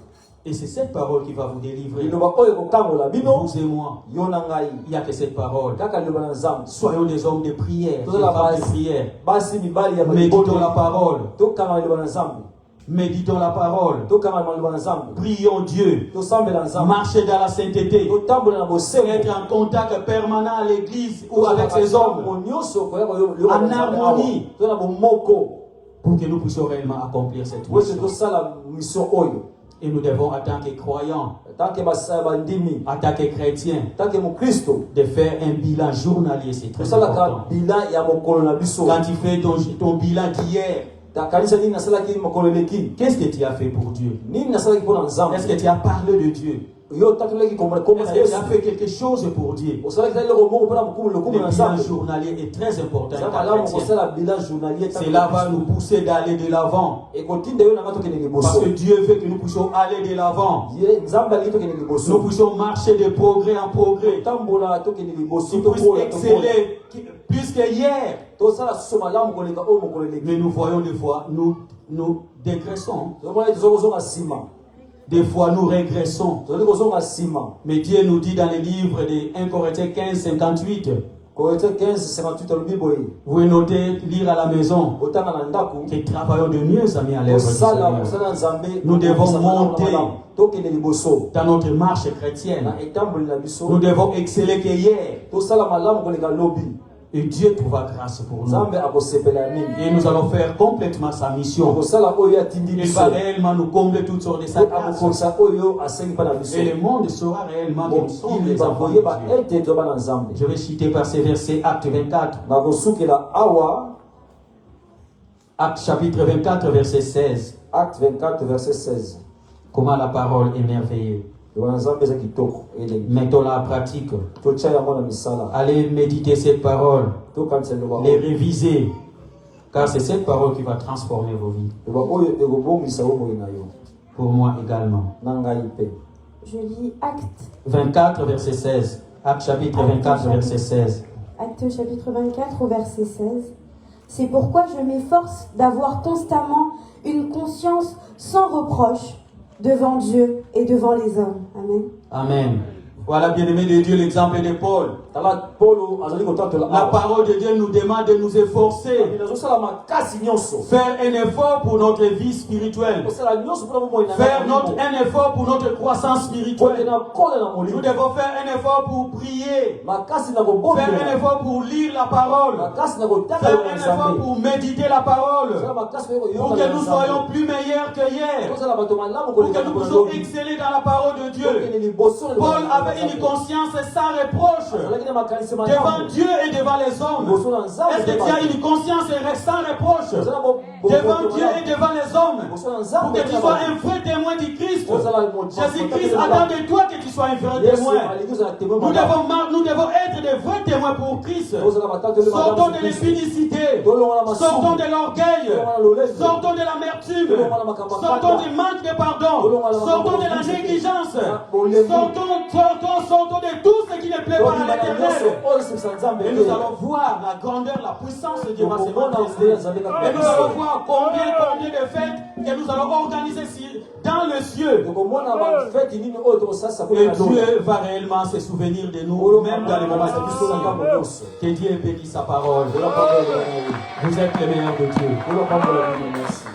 Et c'est cette parole qui va vous délivrer. Liloba oyo kokangola bino. Vous et moi. Yo na ngai. Il n'y a que cette parole. Kaka liloba na Nzambe. Soyons des hommes de prière, des Tozala femmes de basi. prière. Basi mibali ya Méditons la parole. Tokanga liloba na Nzambe. Méditons la parole. Tokanga liloba na Nzambe. Prions Dieu. Tosambela Nzambe. Marcher dans la sainteté. Totambola na bosembo. Être en contact permanent à l'église ou avec ses hommes. En harmonie. Tona bomoko. Pour que nous puissions réellement accomplir cette Wese mission. tosala mission oyo. Et nous devons, en tant que croyants, Tant que basaya bandimi. en tant que chrétiens, Tant que mon Christo. de faire un bilan journalier. C'est très Tosala ka important. bilan ya mokolo na biso. Quand tu fais ton bilan d'hier, Ta kanisa nini nasalaki mokolo eleki. qu'est-ce que tu as fait pour Dieu? Nini nasalaki mpona Nzambe. Est-ce que tu as parlé de Dieu? Yo tatolaki komona Est-ce que tu as fait quelque chose pour Dieu? osalaki ta eloko moko mpona mokumu Le lokumu na bilan Nzambe. journalier est très important. Eza en tant que malamu chrétien. kosala bilan journalier. Cela va nous pousser d'aller de l'avant. ekotinda yo nanga tokende Parce liboso. que Dieu veut que nous puissions aller de l'avant. Ye Nzambe alingi tokende Nous liboso. puissions marcher de progrès en progrès. Tambola tokende liboso. Nous puissions exceller plus que hier. tosala susu malamu koleka oyo mokolo eleki. Mais nous voyons des fois, nous dégraissons. tozomona ete tozokozonga nsima. Des fois, nous régressons. tozali kozonga nsima. Mais Dieu nous dit dans le livre de 1 Corinthiens 15, 58, Corinthiens 15:58 alobi boye. vous notez, lire à la maison, otanga na ndako. que travaillons de mieux à mis à l'œuvre du tosala Seigneur. kosala Nzambe. Nous devons tokosala malamu na monter. malamu. tokende liboso. Dans notre marche chrétienne, na etamboli na biso. nous devons exceller que hier. tosala malamu koleka lobi. Et Dieu trouvera grâce pour nous. Nzambe akosepela mingi. Et nous allons faire complètement sa mission. kosala oyo atindi Il biso. va réellement nous combler toutes sortes de sa grâce. akokolisa oyo asengi mpa na biso. Et le monde saura réellement que nous sommes il les enfants de bakoyeba Dieu. ete toba na Nzambe. Je vais citer par ces versets Acte 24. nakosukela awa. Acte chapitre 24, verset 16. Acte 24 verset 16. Comment la parole est merveilleuse. liloba na Nzambe eza kitoko elengi. Mettons-la en pratique. totia yango na misala. Allez méditer cette parole. tokanisa liloba Les oyo. réviser. Car c'est cette parole qui va transformer vos vies. liloba oyo ekobongisa bomoi na yo. Pour moi également. na ngai mpe. Je lis Acte, 24, verset 16. Acte chapitre 24, verset 16. Acte chapitre 24 au verset 16. C'est pourquoi je m'efforce d'avoir constamment une conscience sans reproche devant Dieu et devant les hommes. Amen. Amen. Voilà, bien-aimé de Dieu, l'exemple de Paul. tala polo azali kotatola La parole de Dieu nous demande de nous efforcer. nazosala makasi nyonso. Faire un effort pour notre vie spirituelle. kosala nyonso mpona bomoi na Faire ngai. un effort pour notre croissance spirituelle. kokende kola na Nous molimo. devons faire un effort pour prier. makasi na Faire un kobondela. effort pour lire la parole. makasi na kotaka Faire na un effort Nzambe. pour méditer la parole. kosala makasi mpe Pour koyoka que na nous Nzambe. soyons plus meilleurs que hier. kosala bato malamu Pour que koleka nous na puissions lobi. exceller dans la parole de Dieu. tokende liboso na liloba Paul na avait une Nzambe. conscience sans reproche azalaki na makanisi devant malamu. Dieu et devant les hommes. liboso na Nzambe. Est-ce que tu as une conscience sans reproche devant Dieu et devant les hommes? Pour que tu sois un vrai témoin du Christ. Jésus-Christ attend de toi que tu sois un vrai témoin. Nous devons être des vrais témoins pour Christ. Sortons de l'impunicité. Sortons de l'orgueil. Sortons de l'amertume. Sortons du manque de pardon. Sortons de la négligence. Sortons de tout ce qui ne plaît pas à l'Éternel. Et nous allons voir la grandeur, la puissance de Dieu va se manifester. Et nous allons voir combien de fêtes que nous allons organiser dans le ciel. Et Dieu va réellement se souvenir de nous, même dans les moments difficiles. Que Dieu bénisse sa parole. Vous êtes les meilleurs de Dieu.